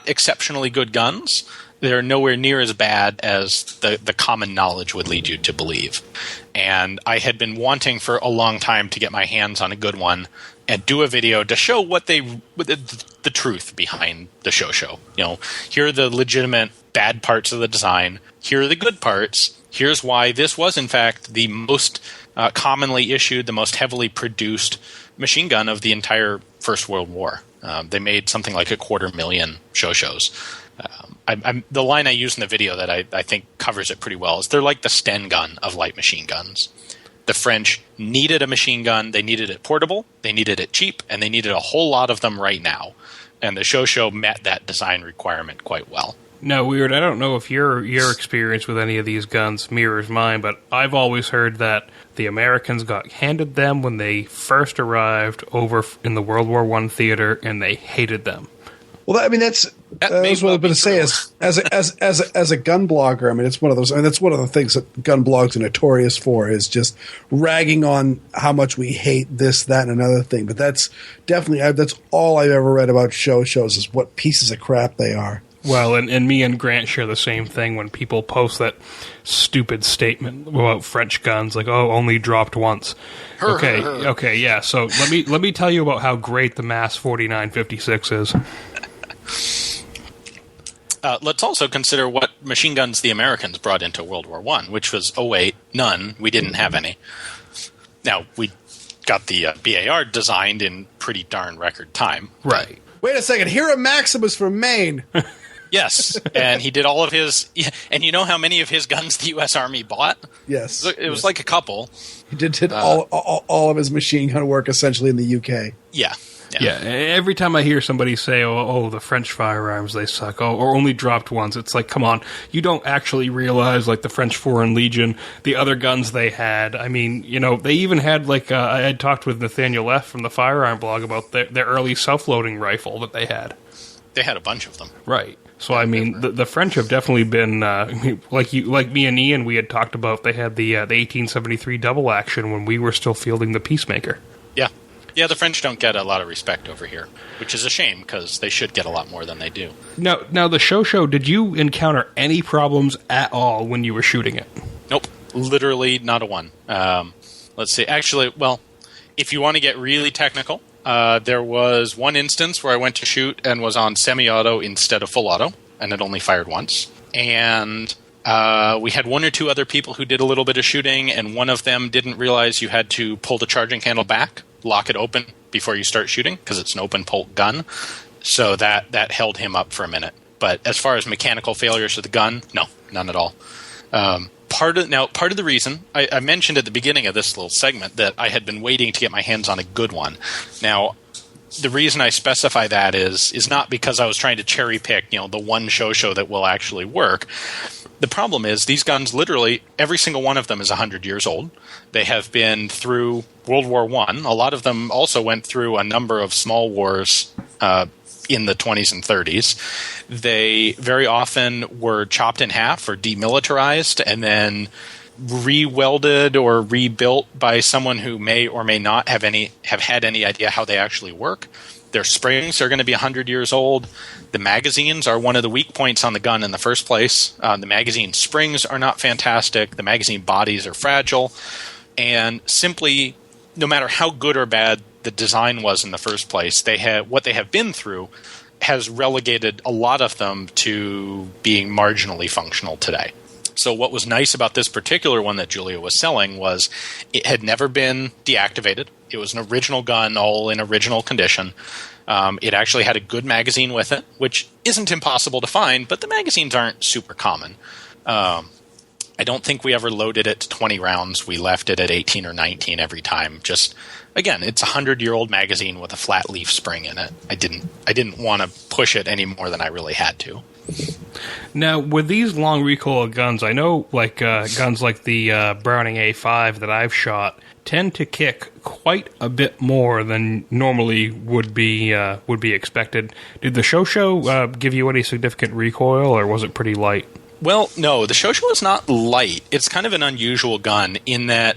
exceptionally good guns, they're nowhere near as bad as the common knowledge would lead you to believe. And I had been wanting for a long time to get my hands on a good one and do a video to show what the truth behind the show. Here are the legitimate bad parts of the design. Here are the good parts. Here's why this was, in fact, the most commonly issued, the most heavily produced machine gun of the entire First World War. They made something like 250,000 shows. The line I use in the video that I think covers it pretty well is they're like the Sten gun of light machine guns. The French needed a machine gun. They needed it portable. They needed it cheap. And they needed a whole lot of them right now. And the show met that design requirement quite well. No, Weird, I don't know if your experience with any of these guns mirrors mine, but I've always heard that the Americans got handed them when they first arrived over in the World War I theater, and they hated them. Well, I mean, that's what I was going to say. As a gun blogger, I mean, it's one of those. I mean, that's one of the things that gun blogs are notorious for, is just ragging on how much we hate this, that, and another thing. But that's definitely that's all I've ever read about shows is what pieces of crap they are. Well, and me and Grant share the same thing when people post that stupid statement about French guns, like, "Oh, only dropped once." Okay, yeah. So let me tell you about how great the Mass 4956 is. Let's also consider what machine guns the Americans brought into World War I, which was, none. We didn't have any. Now, we got the BAR designed in pretty darn record time. Right. Wait a second. Here Maximus from Maine. Yes, and he did all of his... And you know how many of his guns the U.S. Army bought? Yes. It was like a couple. He did all of his machine gun work essentially in the UK. Yeah. Every time I hear somebody say, oh, the French firearms, they suck, or only dropped once, it's like, come on, you don't actually realize, like, the French Foreign Legion, the other guns they had. I mean, they even had, like, I had talked with Nathaniel F. from the Firearm blog about their early self-loading rifle that they had. They had a bunch of them. Right. So, I mean, the French have definitely been, like me and Ian, we had talked about, they had the 1873 double action when we were still fielding the Peacemaker. Yeah. Yeah, the French don't get a lot of respect over here, which is a shame, because they should get a lot more than they do. Now the show, did you encounter any problems at all when you were shooting it? Nope. Literally not a one. Let's see. Actually, well, if you want to get really technical, there was one instance where I went to shoot and was on semi-auto instead of full auto, and it only fired once. And we had one or two other people who did a little bit of shooting, and one of them didn't realize you had to pull the charging handle back, lock it open before you start shooting, because it's an open bolt gun. So that held him up for a minute. But as far as mechanical failures of the gun, no, none at all. Part of the reason I mentioned at the beginning of this little segment that I had been waiting to get my hands on a good one. Now, the reason I specify that is not because I was trying to cherry pick, the one show that will actually work. The problem is these guns, literally every single one of them is 100 years old. They have been through World War I. A lot of them also went through a number of small wars in the 20s and 30s. They very often were chopped in half or demilitarized and then re-welded or rebuilt by someone who may or may not have had any idea how they actually work. Their springs are going to be 100 years old. The magazines are one of the weak points on the gun in the first place. The magazine springs are not fantastic. The magazine bodies are fragile. And simply, no matter how good or bad the design was in the first place. What they have been through has relegated a lot of them to being marginally functional today. So what was nice about this particular one that Julia was selling was it had never been deactivated. It was an original gun, all in original condition. It actually had a good magazine with it, which isn't impossible to find, but the magazines aren't super common. I don't think we ever loaded it to 20 rounds. We left it at 18 or 19 every time. Just, again, it's a 100-year-old magazine with a flat leaf spring in it. I didn't want to push it any more than I really had to. Now, with these long recoil guns, I know guns like the Browning A5 that I've shot tend to kick quite a bit more than normally would be expected. Did the Shosho give you any significant recoil, or was it pretty light? Well, no, the Shosho is not light. It's kind of an unusual gun in that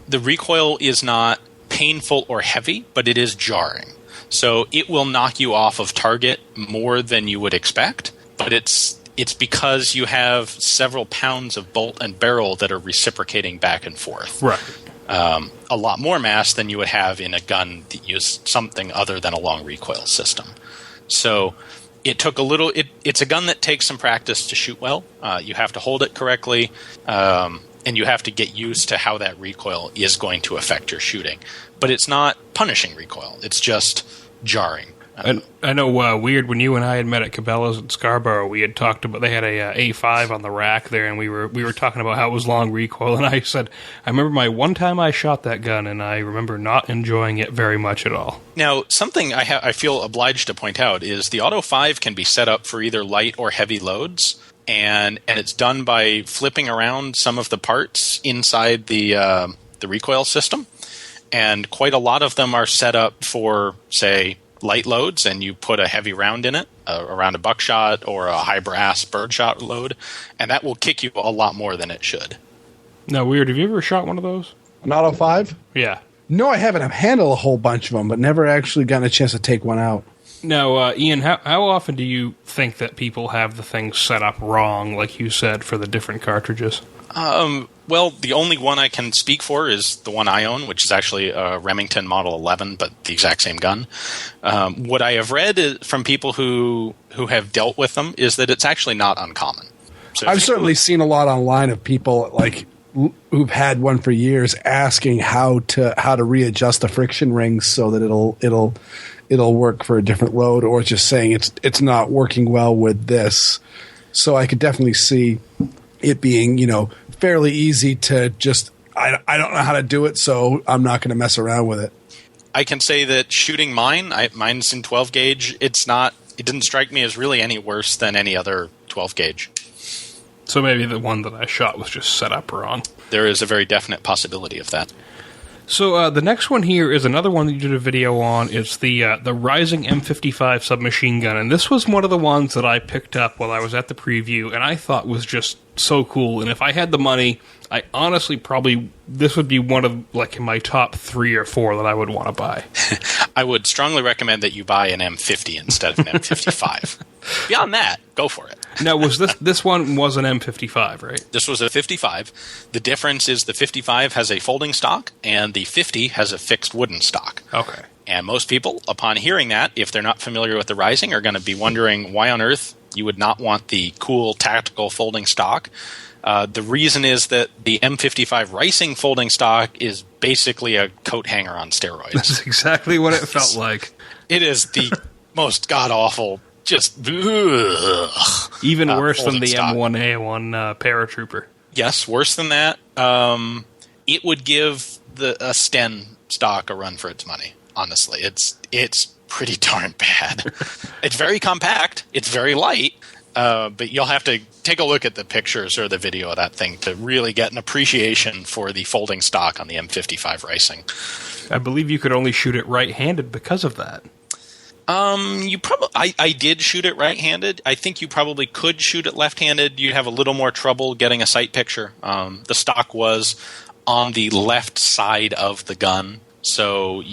the recoil is not painful or heavy, but it is jarring. So it will knock you off of target more than you would expect, but it's because you have several pounds of bolt and barrel that are reciprocating back and forth. Right. A lot more mass than you would have in a gun that used something other than a long recoil system. So it took a little. It's a gun that takes some practice to shoot well. You have to hold it correctly, and you have to get used to how that recoil is going to affect your shooting. But it's not punishing recoil. It's just jarring. And I know, weird, when you and I had met at Cabela's in Scarborough, we had talked about, they had a A5 on the rack there, and we were talking about how it was long recoil, and I said, I remember my one time I shot that gun, and I remember not enjoying it very much at all. Now, something I feel obliged to point out is the Auto 5 can be set up for either light or heavy loads, and it's done by flipping around some of the parts inside the recoil system, and quite a lot of them are set up for, say, light loads, and you put a heavy round in it, around a buckshot or a high brass birdshot load, and that will kick you a lot more than it should. Now, weird, have you ever shot one of those? An Auto 5? Yeah. No, I haven't. I've handled a whole bunch of them, but never actually gotten a chance to take one out. Now, Ian, how often do you think that people have the things set up wrong, like you said, for the different cartridges? Well, the only one I can speak for is the one I own, which is actually a Remington Model 11, but the exact same gun. What I have read from people who have dealt with them is that it's actually not uncommon. So I've certainly seen a lot online of people who've had one for years asking how to readjust the friction rings so that it'll work for a different load, or just saying it's not working well with this. So I could definitely see it being, fairly easy to just, I don't know how to do it, so I'm not going to mess around with it. I can say that shooting mine's in 12 gauge. It didn't strike me as really any worse than any other 12 gauge. So maybe the one that I shot was just set up wrong. There is a very definite possibility of that. So the next one here is another one that you did a video on. It's the Rising M55 submachine gun, and this was one of the ones that I picked up while I was at the preview, and I thought was just so cool. And if I had the money, I honestly this would be one of in my top 3 or 4 that I would want to buy. I would strongly recommend that you buy an M50 instead of an M55. Beyond that, go for it. Now, was this one was an M55, right? This was a 55. The difference is the 55 has a folding stock, and the 50 has a fixed wooden stock. Okay. And most people, upon hearing that, if they're not familiar with the Rising, are going to be wondering why on earth you would not want the cool tactical folding stock. The reason is that the M55 Rising folding stock is basically a coat hanger on steroids. That's exactly what it felt like. It is the most god-awful, just even worse than the stock. M1A1 paratrooper. Yes, worse than that. It would give a Sten stock a run for its money. Honestly, it's pretty darn bad. It's very compact. It's very light. But you'll have to take a look at the pictures or the video of that thing to really get an appreciation for the folding stock on the M55 Rising. I believe you could only shoot it right-handed because of that. I did shoot it right-handed. I think you probably could shoot it left-handed. You'd have a little more trouble getting a sight picture. The stock was on the left side of the gun, so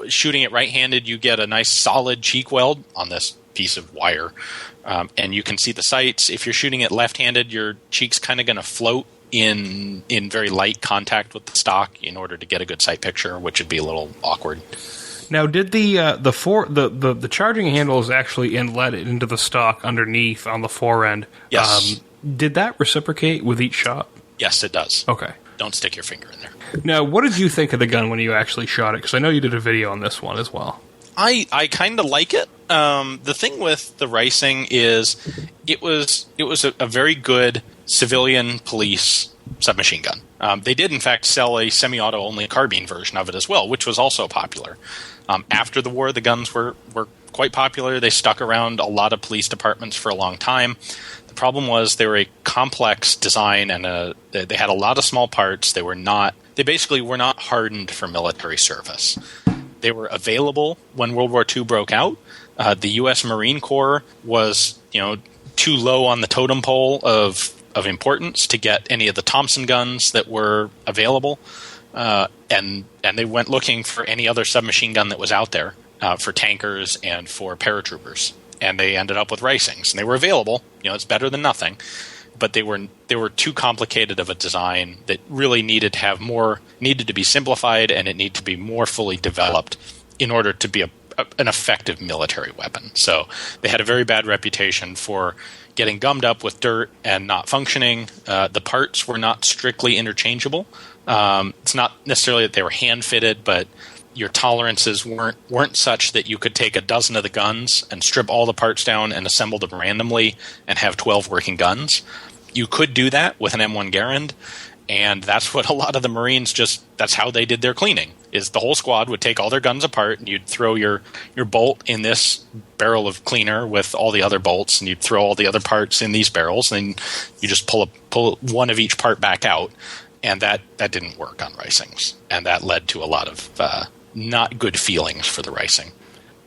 shooting it right-handed, you get a nice solid cheek weld on this piece of wire, and you can see the sights. If you're shooting it left-handed, your cheek's kind of going to float in very light contact with the stock in order to get a good sight picture, which would be a little awkward. Now, did the charging handle is actually inlet into the stock underneath on the fore end? Yes. Did that reciprocate with each shot? Yes, it does. Okay. Don't stick your finger in there. Now, what did you think of the gun when you actually shot it? Because I know you did a video on this one as well. I kind of like it. The thing with the ricing is it was a very good civilian police submachine gun. They did, in fact, sell a semi-auto only carbine version of it as well, which was also popular. After the war, the guns were quite popular. They stuck around a lot of police departments for a long time. The problem was they were a complex design, and they had a lot of small parts. They basically were not hardened for military service. They were available when World War II broke out. The U.S. Marine Corps was, too low on the totem pole of importance to get any of the Thompson guns that were available, and they went looking for any other submachine gun that was out there for tankers and for paratroopers, and they ended up with ricings, and they were available. It's better than nothing, but they were too complicated of a design that really needed to be simplified, and it needed to be more fully developed in order to be an effective military weapon. So they had a very bad reputation for getting gummed up with dirt and not functioning. The parts were not strictly interchangeable. It's not necessarily that they were hand fitted, but your tolerances weren't such that you could take a dozen of the guns and strip all the parts down and assemble them randomly and have 12 working guns. You could do that with an M1 Garand, and that's what a lot of the Marines that's how they did their cleaning, is the whole squad would take all their guns apart, and you'd throw your bolt in this barrel of cleaner with all the other bolts, and you'd throw all the other parts in these barrels, and then you just pull one of each part back out, and that didn't work on ricings, and that led to a lot of not good feelings for the ricing.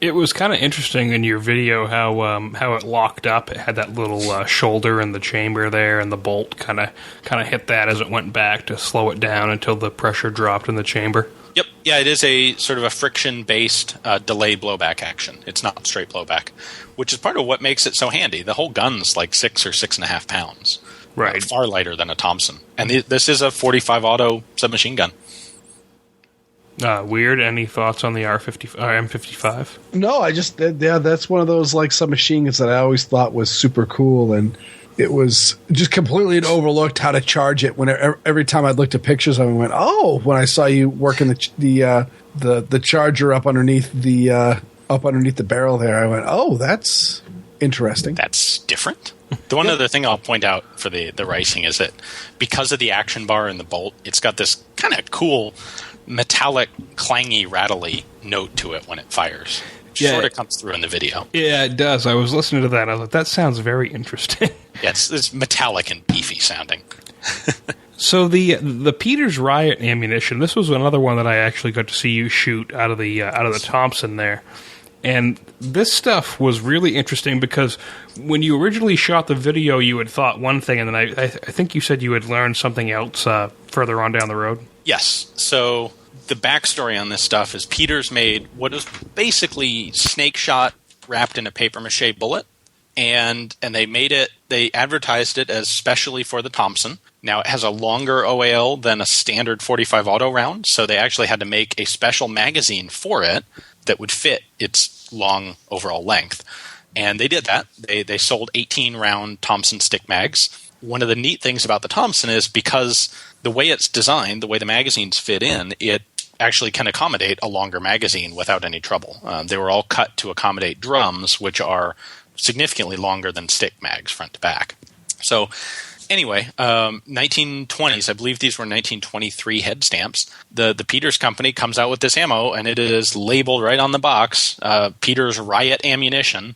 It was kind of interesting in your video how it locked up. It had that little shoulder in the chamber there, and the bolt kind of hit that as it went back to slow it down until the pressure dropped in the chamber. Yep. Yeah, it is a sort of a friction-based delayed blowback action. It's not straight blowback, which is part of what makes it so handy. The whole gun's like 6 or 6.5 pounds. Right. Far lighter than a Thompson. And this is a 45 auto submachine gun. Weird. Any thoughts on the M55? No, that's one of those like submachine guns that I always thought was super cool, and it was just completely overlooked how to charge it. When every time I looked at pictures, I went, "Oh!" When I saw you working the charger up underneath the barrel there, I went, "Oh, that's interesting. That's different." The one other thing I'll point out for the ricing is that because of the action bar and the bolt, it's got this kind of cool metallic, clangy, rattly note to it when it fires. Which sort of comes through in the video. Yeah, it does. I was listening to that, and I was like, that sounds very interesting. Yeah, it's metallic and beefy sounding. So the Peters Riot ammunition, this was another one that I actually got to see you shoot out of the Thompson there. And this stuff was really interesting because when you originally shot the video, you had thought one thing, and then I think you said you had learned something else further on down the road. Yes. So the backstory on this stuff is Peters made what is basically snake shot wrapped in a papier-mâché bullet, and they advertised it as specially for the Thompson. Now, it has a longer OAL than a standard 45 auto round, so they actually had to make a special magazine for it that would fit its long overall length. And they did that. They sold 18-round Thompson stick mags. One of the neat things about the Thompson is because the way it's designed, the way the magazines fit in, it actually can accommodate a longer magazine without any trouble. They were all cut to accommodate drums, which are significantly longer than stick mags front to back. So anyway, 1920s, I believe these were 1923 head stamps. The Peters company comes out with this ammo, and it is labeled right on the box, Peters Riot Ammunition,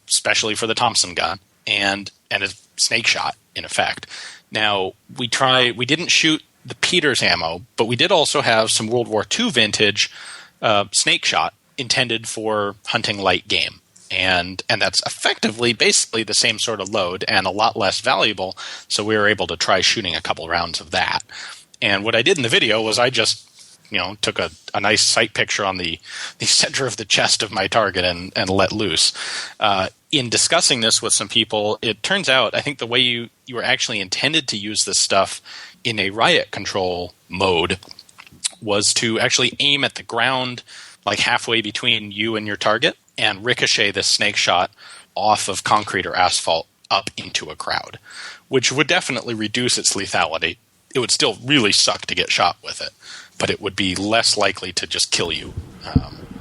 specially for the Thompson gun, and it's snake shot, in effect. Now, we didn't shoot the Peters ammo, but we did also have some World War II vintage snake shot intended for hunting light game. And that's effectively basically the same sort of load and a lot less valuable, so we were able to try shooting a couple rounds of that. And what I did in the video was I just took a nice sight picture on the center of the chest of my target and let loose. In discussing this with some people, it turns out I think the way you were actually intended to use this stuff in a riot control mode was to actually aim at the ground like halfway between you and your target and ricochet this snake shot off of concrete or asphalt up into a crowd, which would definitely reduce its lethality. It would still really suck to get shot with it, but it would be less likely to just kill you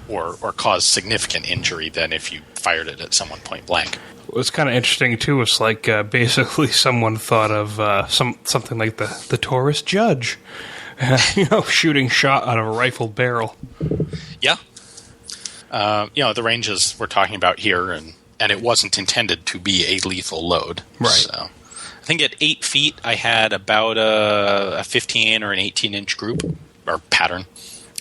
or cause significant injury than if you fired it at someone point blank. What's kind of interesting, too, is like basically someone thought of something like the Taurus Judge, shooting shot out of a rifled barrel. Yeah. The ranges we're talking about here, and it wasn't intended to be a lethal load. Right. So I think at 8 feet, I had about a 15 or an 18-inch group or pattern.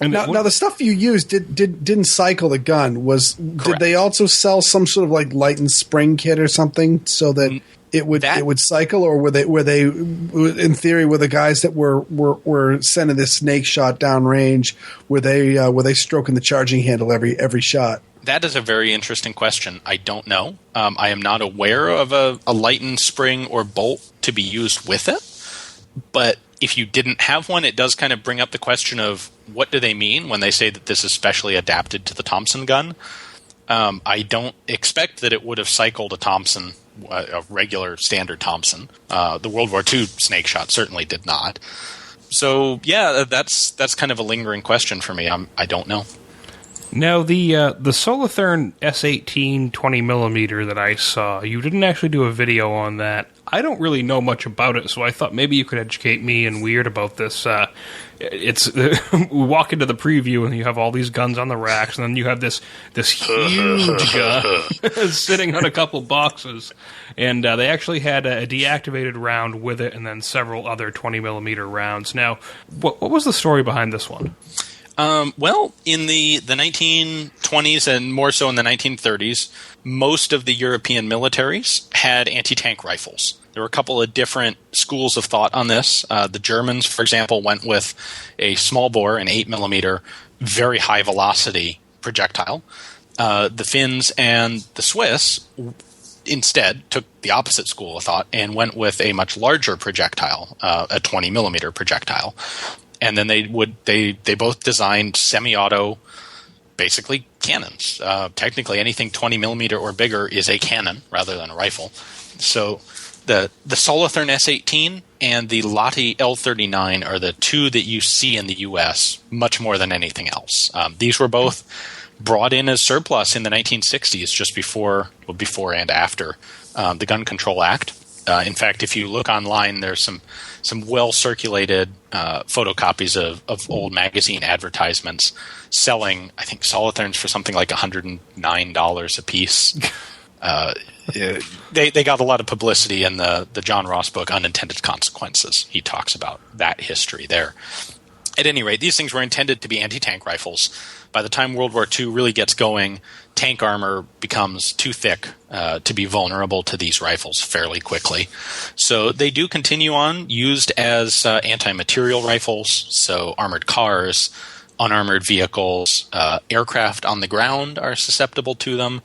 And now the stuff you used didn't cycle the gun. Correct. Did they also sell some sort of like light and spring kit or something so that it would cycle, or were they in theory, were the guys that were sending this snake shot downrange, were they stroking the charging handle every shot? That is a very interesting question. I don't know. I am not aware of a lightened spring or bolt to be used with it. But if you didn't have one, it does kind of bring up the question of what do they mean when they say that this is specially adapted to the Thompson gun? I don't expect that it would have cycled a Thompson, a regular standard Thompson. The World War II snake shot certainly did not. So, yeah, that's kind of a lingering question for me. I don't know. Now, the Solitherm S18 20mm that I saw, you didn't actually do a video on that. I don't really know much about it, so I thought maybe you could educate me and Weird about this. We walk into the preview, and you have all these guns on the racks, and then you have this huge gun sitting on a couple boxes. And they actually had a deactivated round with it, and then several other 20mm rounds. Now, what was the story behind this one? Well, in the 1920s and more so in the 1930s, most of the European militaries had anti-tank rifles. There were a couple of different schools of thought on this. The Germans, for example, went with a small bore, an 8mm, very high velocity projectile. The Finns and the Swiss instead took the opposite school of thought and went with a much larger projectile, a 20mm projectile. And then they both designed semi-auto, basically cannons. Technically, anything 20mm or bigger is a cannon rather than a rifle. So the Solitherm S18 and the Lotte L39 are the two that you see in the U.S. much more than anything else. These were both brought in as surplus in the 1960s, just before and after the Gun Control Act. In fact, if you look online, there's some well-circulated photocopies of old magazine advertisements selling, I think, Solitherms for something like $109 a piece. They got a lot of publicity in the John Ross book, Unintended Consequences. He talks about that history there. At any rate, these things were intended to be anti-tank rifles. By the time World War II really gets going, tank armor becomes too thick to be vulnerable to these rifles fairly quickly. So they do continue on, used as anti-material rifles, so armored cars, unarmored vehicles, aircraft on the ground are susceptible to them.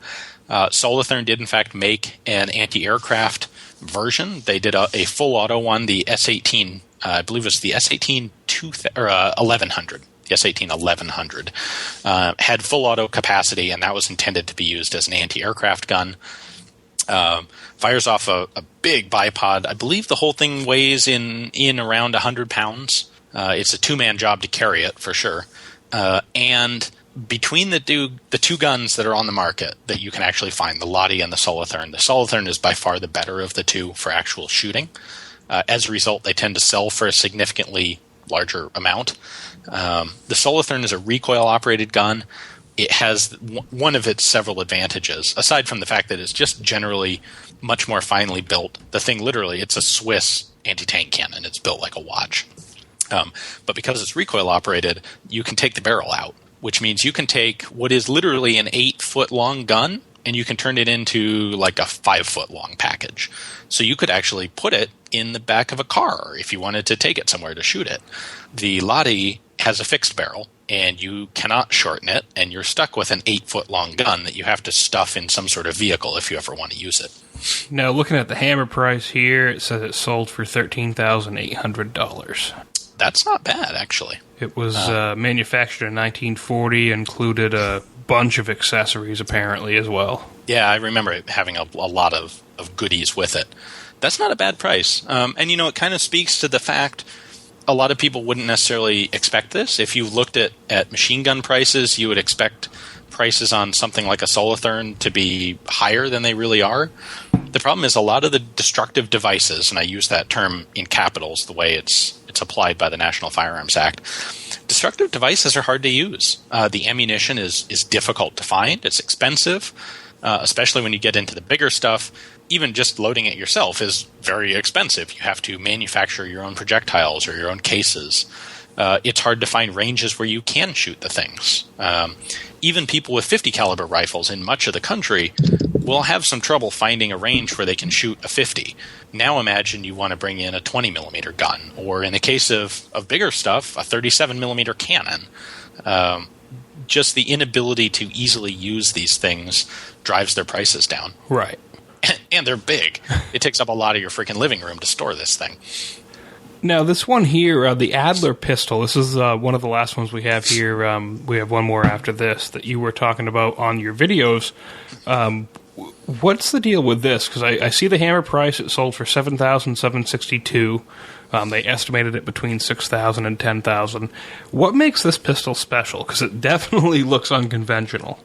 Solitherm did, in fact, make an anti-aircraft version. They did a full-auto one, the S-18, I believe it was the S-18 1100. The S-18 1100 had full auto capacity, and that was intended to be used as an anti-aircraft gun. Fires off a big bipod. I believe the whole thing weighs in around 100 pounds. It's a two-man job to carry it, for sure. And between the two guns that are on the market that you can actually find, the Lotte and the Solitherm is by far the better of the two for actual shooting. As a result, they tend to sell for a significantly larger amount. The Solitherm is a recoil-operated gun. It has one of its several advantages, aside from the fact that it's just generally much more finely built. The thing, literally, it's a Swiss anti-tank cannon. It's built like a watch. But because it's recoil-operated, you can take the barrel out, which means you can take what is literally an 8-foot-long gun, and you can turn it into like a 5-foot-long package. So you could actually put it in the back of a car if you wanted to take it somewhere to shoot it. The Lotte has a fixed barrel, and you cannot shorten it, and you're stuck with an 8-foot-long gun that you have to stuff in some sort of vehicle if you ever want to use it. Now, looking at the hammer price here, it says it sold for $13,800. That's not bad, actually. It was manufactured in 1940, included a bunch of accessories, apparently, as well. Yeah, I remember it having a lot of goodies with it. That's not a bad price. And, it kind of speaks to the fact a lot of people wouldn't necessarily expect this. If you looked at machine gun prices, you would expect prices on something like a Solothurn to be higher than they really are. The problem is a lot of the destructive devices, and I use that term in capitals the way it's applied by the National Firearms Act. Destructive devices are hard to use. The ammunition is difficult to find. It's expensive, especially when you get into the bigger stuff. Even just loading it yourself is very expensive. You have to manufacture your own projectiles or your own cases. It's hard to find ranges where you can shoot the things. Even people with 50 caliber rifles in much of the country will have some trouble finding a range where they can shoot a 50. Now imagine you want to bring in a 20 millimeter gun, or in the case of bigger stuff, a 37 millimeter cannon. Just the inability to easily use these things drives their prices down. Right. And they're big. It takes up a lot of your freaking living room to store this thing. Now, this one here, the Adler pistol, this is one of the last ones we have here. We have one more after this that you were talking about on your videos. What's the deal with this? Because I see the hammer price. It sold for $7,762. They estimated it between $6,000 and $10,000. What makes this pistol special? Because it definitely looks unconventional.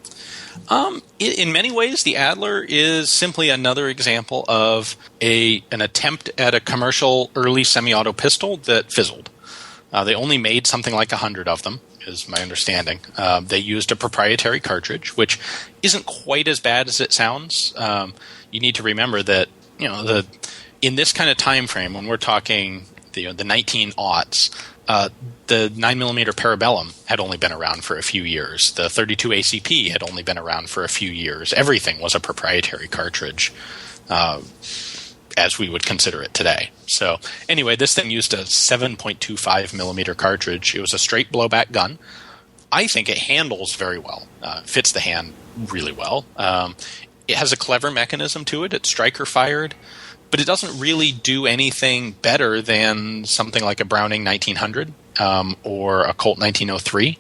In many ways, the Adler is simply another example of an attempt at a commercial early semi-auto pistol that fizzled. They only made something like 100 of them, is my understanding. They used a proprietary cartridge, which isn't quite as bad as it sounds. You need to remember that in this kind of time frame, when we're talking the 1900s, the 9mm Parabellum had only been around for a few years. The 32 ACP had only been around for a few years. Everything was a proprietary cartridge, as we would consider it today. So anyway, this thing used a 7.25mm cartridge. It was a straight blowback gun. I think it handles very well. Fits the hand really well. It has a clever mechanism to it. It's striker fired. But it doesn't really do anything better than something like a Browning 1900 or a Colt 1903.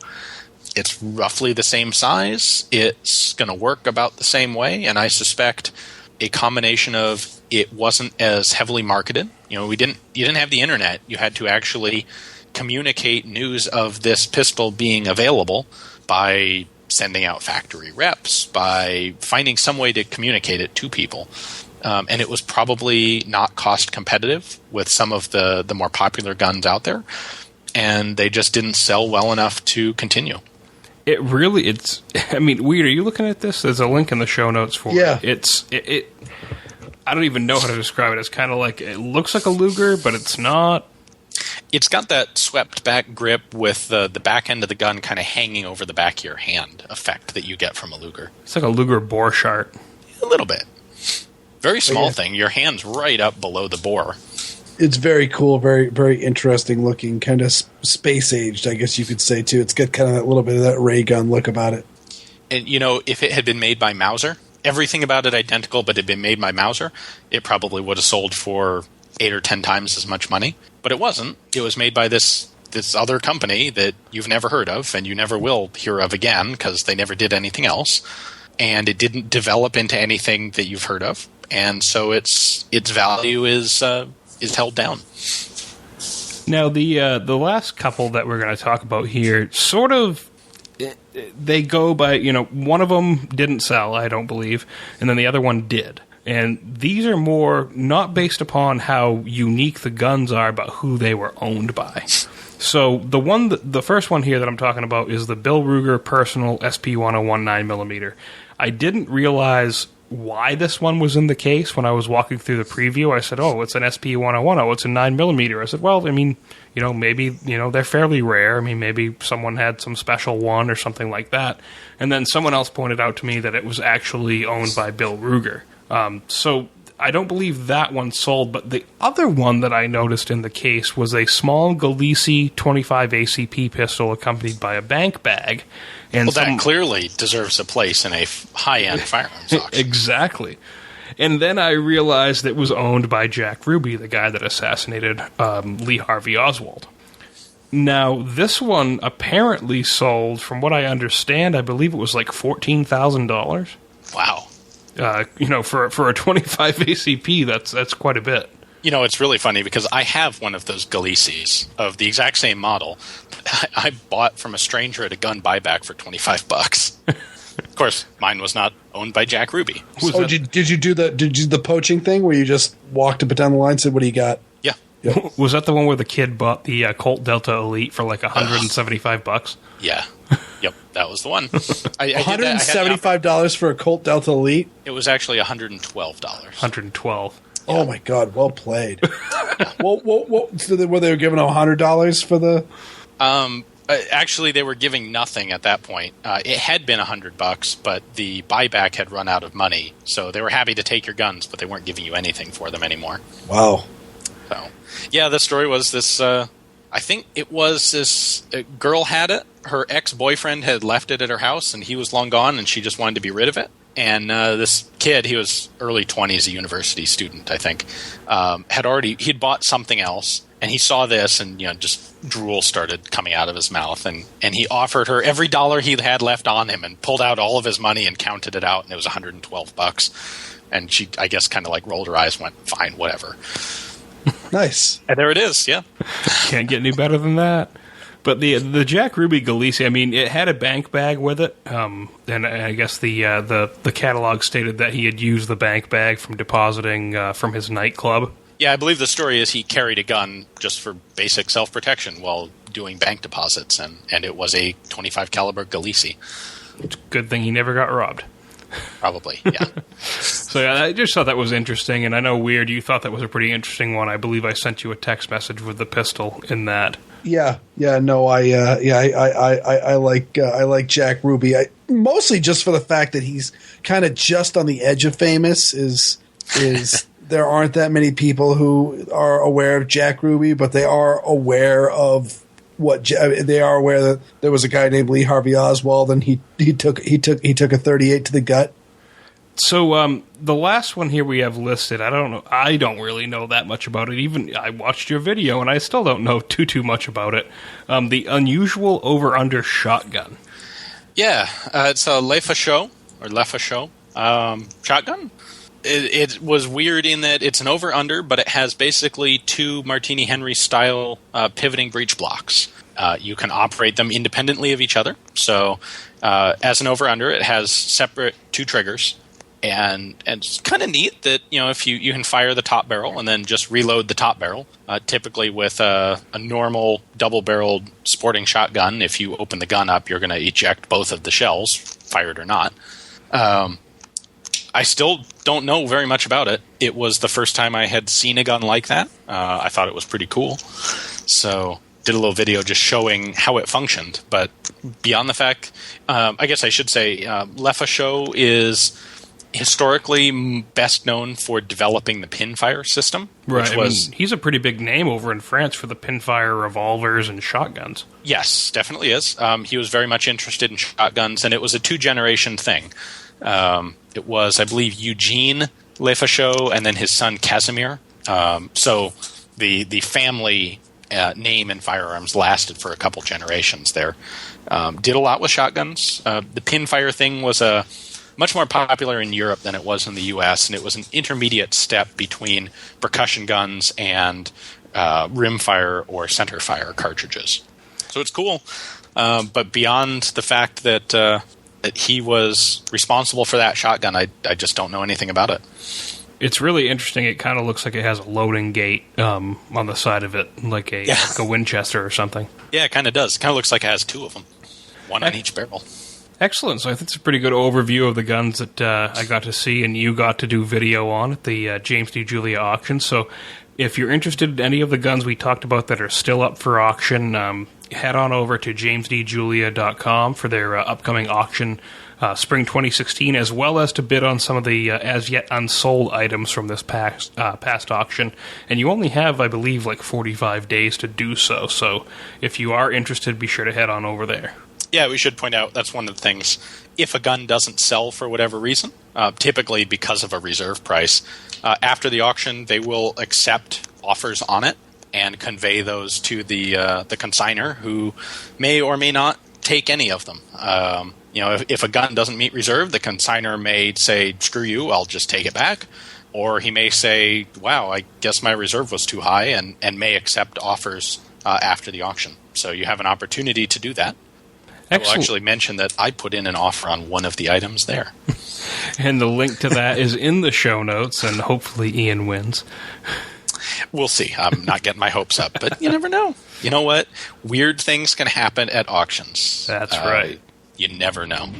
It's roughly the same size. It's going to work about the same way, and I suspect a combination of it wasn't as heavily marketed. You didn't have the internet. You had to actually communicate news of this pistol being available by sending out factory reps, by finding some way to communicate it to people. And it was probably not cost competitive with some of the more popular guns out there. And they just didn't sell well enough to continue. Weird. Are you looking at this? There's a link in the show notes for it. I don't even know how to describe it. It's kind of like, it looks like a Luger, but it's not. It's got that swept back grip with the back end of the gun kind of hanging over the back of your hand effect that you get from a Luger. It's like a Luger Borchardt. A little bit. Very small thing. Your hand's right up below the bore. It's very cool, very, very interesting looking, kind of space aged, I guess you could say, too. It's got kind of that little bit of that ray gun look about it. And, if it had been made by Mauser, everything about it identical, but had been made by Mauser, it probably would have sold for 8 or 10 times as much money. But it wasn't. It was made by this other company that you've never heard of and you never will hear of again because they never did anything else. And it didn't develop into anything that you've heard of. And so its value is held down. Now, the last couple that we're going to talk about here, sort of, they go by, one of them didn't sell, I don't believe, and then the other one did. And these are more not based upon how unique the guns are, but who they were owned by. So the first one here that I'm talking about is the Bill Ruger Personal SP-101 9mm. I didn't realize why this one was in the case when I was walking through the preview. I said, oh, it's an SP-101. Oh, it's a 9mm. I said, well, maybe, they're fairly rare. Maybe someone had some special one or something like that. And then someone else pointed out to me that it was actually owned by Bill Ruger. So I don't believe that one sold, but the other one that I noticed in the case was a small Galisi 25 ACP pistol accompanied by a bank bag. And that clearly deserves a place in a high-end firearms auction. Exactly. And then I realized it was owned by Jack Ruby, the guy that assassinated Lee Harvey Oswald. Now, this one apparently sold, from what I understand, I believe it was like $14,000. Wow. For a 25 ACP, that's quite a bit. It's really funny because I have one of those Galicies of the exact same model. I bought from a stranger at a gun buyback for $25. Of course, mine was not owned by Jack Ruby. Did you do the poaching thing where you just walked up and down the line and said, "What do you got?" Yeah. Yep. Was that the one where the kid bought the Colt Delta Elite for like $175? Yeah. Yep, that was the one. $175 for a Colt Delta Elite? It was actually $112. $112. Oh my God! Well played. So were they giving $100 for the? Actually, they were giving nothing at that point. It had been $100, but the buyback had run out of money, so they were happy to take your guns, but they weren't giving you anything for them anymore. Wow. So, yeah, the story was this. I think it was this girl had it. Her ex-boyfriend had left it at her house, and he was long gone, and she just wanted to be rid of it. And this kid, he was early 20s, a university student, I think, he'd bought something else, and he saw this, and just drool started coming out of his mouth, and he offered her every dollar he had left on him, and pulled out all of his money and counted it out, and it was $112. And she, I guess, kind of like rolled her eyes, and went, "Fine, whatever." Nice. And there it is. Yeah, can't get any better than that. But the Jack Ruby Galicia, I mean, it had a bank bag with it, and I guess the catalog stated that he had used the bank bag from depositing from his nightclub. Yeah, I believe the story is he carried a gun just for basic self-protection while doing bank deposits, and it was a .25 caliber Galicia. It's a good thing he never got robbed. Probably, yeah. So yeah, I just thought that was interesting, and I know, Weird, you thought that was a pretty interesting one. I believe I sent you a text message with the pistol in that. Yeah, no, I like Jack Ruby. Mostly just for the fact that he's kind of just on the edge of famous. Is there aren't that many people who are aware of Jack Ruby, but they are aware of they are aware that there was a guy named Lee Harvey Oswald, and he took a 38 to the gut. So the last one here we have listed, I don't know. I don't really know that much about it. Even I watched your video, and I still don't know too much about it. The unusual over-under shotgun. Yeah, it's a Lefaucheux shotgun. It was weird in that it's an over-under, but it has basically two Martini Henry style pivoting breech blocks. You can operate them independently of each other. So as an over-under, it has separate two triggers. And it's kind of neat that, if you can fire the top barrel and then just reload the top barrel. Typically with a normal double-barreled sporting shotgun, if you open the gun up, you're going to eject both of the shells, fired or not. I still don't know very much about it. It was the first time I had seen a gun like that. I thought it was pretty cool. So did a little video just showing how it functioned. But beyond the fact, I guess I should say, Lefaucheux is historically best known for developing the pinfire system. Right. He's a pretty big name over in France for the pinfire revolvers and shotguns. Yes, definitely is. He was very much interested in shotguns, and it was a two-generation thing. It was, I believe, Eugene Lefaucheux and then his son Casimir. So the family name in firearms lasted for a couple generations there. Did a lot with shotguns. The pinfire thing was much more popular in Europe than it was in the U.S., and it was an intermediate step between percussion guns and rimfire or centerfire cartridges. So it's cool. But beyond the fact that he was responsible for that shotgun, I just don't know anything about it. It's really interesting. It kind of looks like it has a loading gate on the side of it, like a Winchester or something. Yeah, it kind of does. It kind of looks like it has two of them, one on each barrel. Excellent. So I think it's a pretty good overview of the guns that I got to see and you got to do video on at the James D. Julia auction. So if you're interested in any of the guns we talked about that are still up for auction, head on over to jamesdjulia.com for their upcoming auction, spring 2016, as well as to bid on some of the as yet unsold items from this past auction. And you only have, I believe, like 45 days to do so. So if you are interested, be sure to head on over there. Yeah, we should point out that's one of the things. If a gun doesn't sell for whatever reason, typically because of a reserve price, after the auction, they will accept offers on it. and convey those to the consignor, who may or may not take any of them. If a gun doesn't meet reserve, the consignor may say, "Screw you, I'll just take it back," or he may say, "Wow, I guess my reserve was too high," and may accept offers after the auction. So you have an opportunity to do that. I will actually mention that I put in an offer on one of the items there. And the link to that is in the show notes, and hopefully Ian wins. We'll see. I'm not getting my hopes up, but you never know. You know what? Weird things can happen at auctions. That's right. You never know.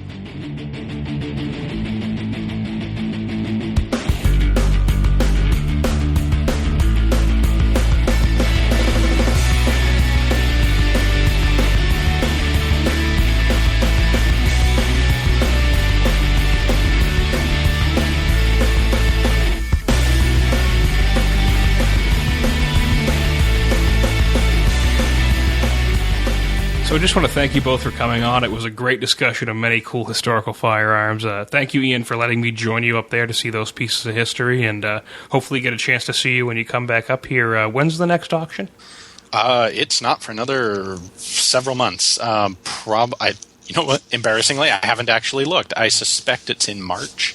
So I just want to thank you both for coming on. It was a great discussion of many cool historical firearms. Thank you, Ian, for letting me join you up there to see those pieces of history, and hopefully get a chance to see you when you come back up here. When's the next auction? It's not for another several months. You know what? Embarrassingly, I haven't actually looked. I suspect it's in March,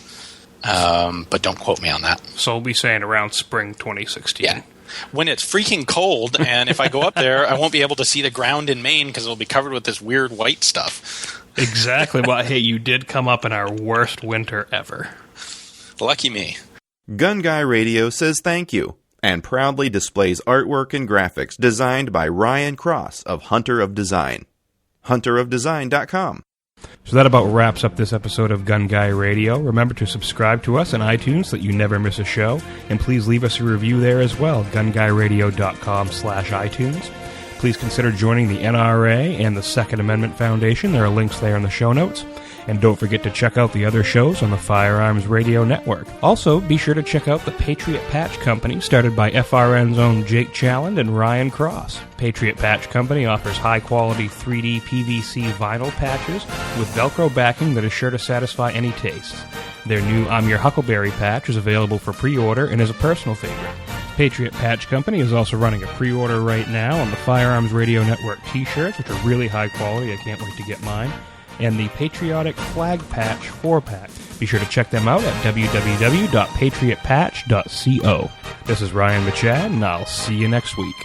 but don't quote me on that. So we'll be saying around spring 2016. Yeah. When it's freaking cold, and if I go up there, I won't be able to see the ground in Maine because it'll be covered with this weird white stuff. Exactly. Well, hey, you did come up in our worst winter ever. Lucky me. Gun Guy Radio says thank you, and proudly displays artwork and graphics designed by Ryan Cross of Hunter of Design. hunterofdesign.com. So that about wraps up this episode of Gun Guy Radio. Remember to subscribe to us on iTunes so that you never miss a show. And please leave us a review there as well, gunguyradio.com/iTunes. Please consider joining the NRA and the Second Amendment Foundation. There are links there in the show notes. And don't forget to check out the other shows on the Firearms Radio Network. Also, be sure to check out the Patriot Patch Company, started by FRN's own Jake Challand and Ryan Cross. Patriot Patch Company offers high-quality 3D PVC vinyl patches with Velcro backing that is sure to satisfy any taste. Their new I'm Your Huckleberry patch is available for pre-order and is a personal favorite. Patriot Patch Company is also running a pre-order right now on the Firearms Radio Network t-shirts, which are really high quality. I can't wait to get mine. And the Patriotic Flag Patch 4-pack. Be sure to check them out at www.patriotpatch.co. This is Ryan Machad, and I'll see you next week.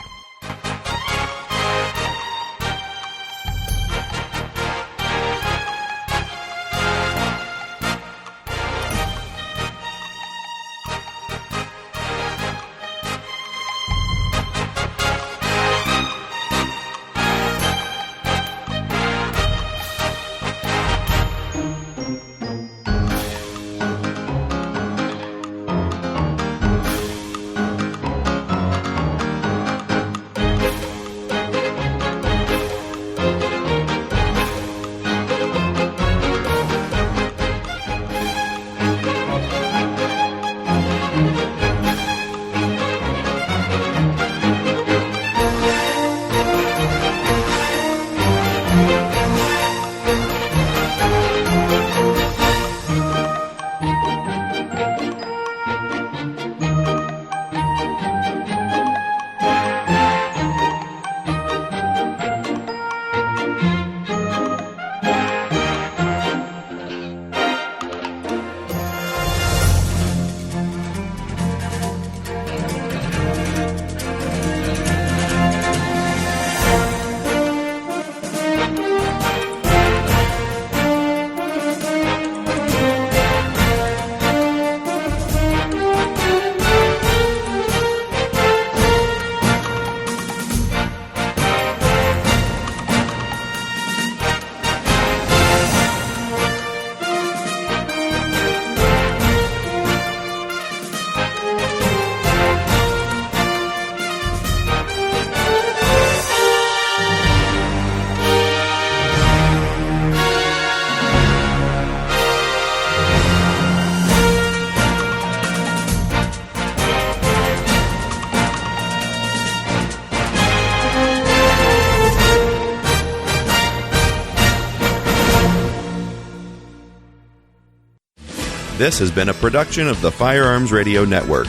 This has been a production of the Firearms Radio Network.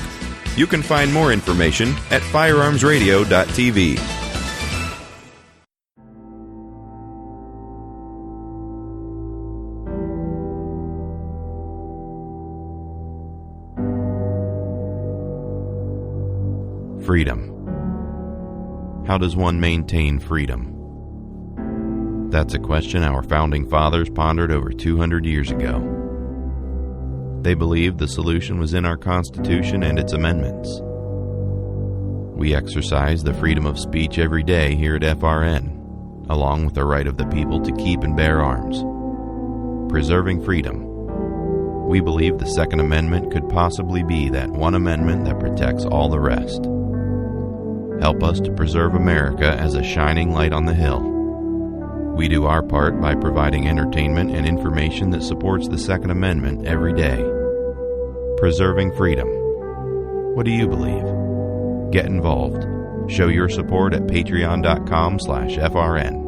You can find more information at firearmsradio.tv. Freedom. How does one maintain freedom? That's a question our founding fathers pondered over 200 years ago. They believed the solution was in our Constitution and its amendments. We exercise the freedom of speech every day here at FRN, along with the right of the people to keep and bear arms. Preserving freedom. We believe the Second Amendment could possibly be that one amendment that protects all the rest. Help us to preserve America as a shining light on the hill. We do our part by providing entertainment and information that supports the Second Amendment every day. Preserving freedom. What do you believe? Get involved. Show your support at patreon.com/FRN.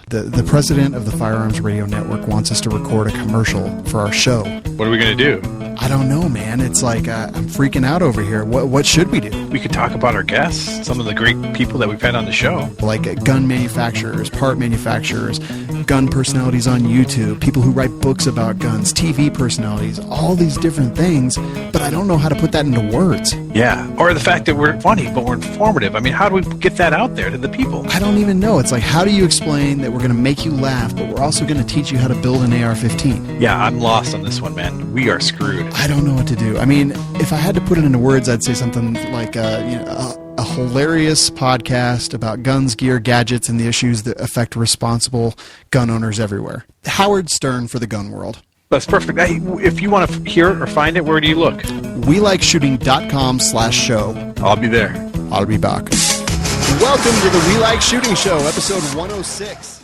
The president of the Firearms Radio Network wants us to record a commercial for our show. What are we going to do? I don't know, man. It's like I'm freaking out over here. What should we do? We could talk about our guests, some of the great people that we've had on the show. Like gun manufacturers, part manufacturers, gun personalities on YouTube, people who write books about guns, TV personalities, all these different things, but I don't know how to put that into words. Yeah, or the fact that we're funny, but we're informative. I mean, how do we get that out there to the people? I don't even know. It's like, how do you explain that we're going to make you laugh, but we're also going to teach you how to build an AR-15? Yeah, I'm lost on this one, man. We are screwed. I don't know what to do. I mean, if I had to put it into words, I'd say something like a hilarious podcast about guns, gear, gadgets, and the issues that affect responsible gun owners everywhere. Howard Stern for the gun world. That's perfect. Hey, if you want to hear it or find it, where do you look? WeLikeShooting.com/show. I'll be there. I'll be back. Welcome to the We Like Shooting Show, episode 106.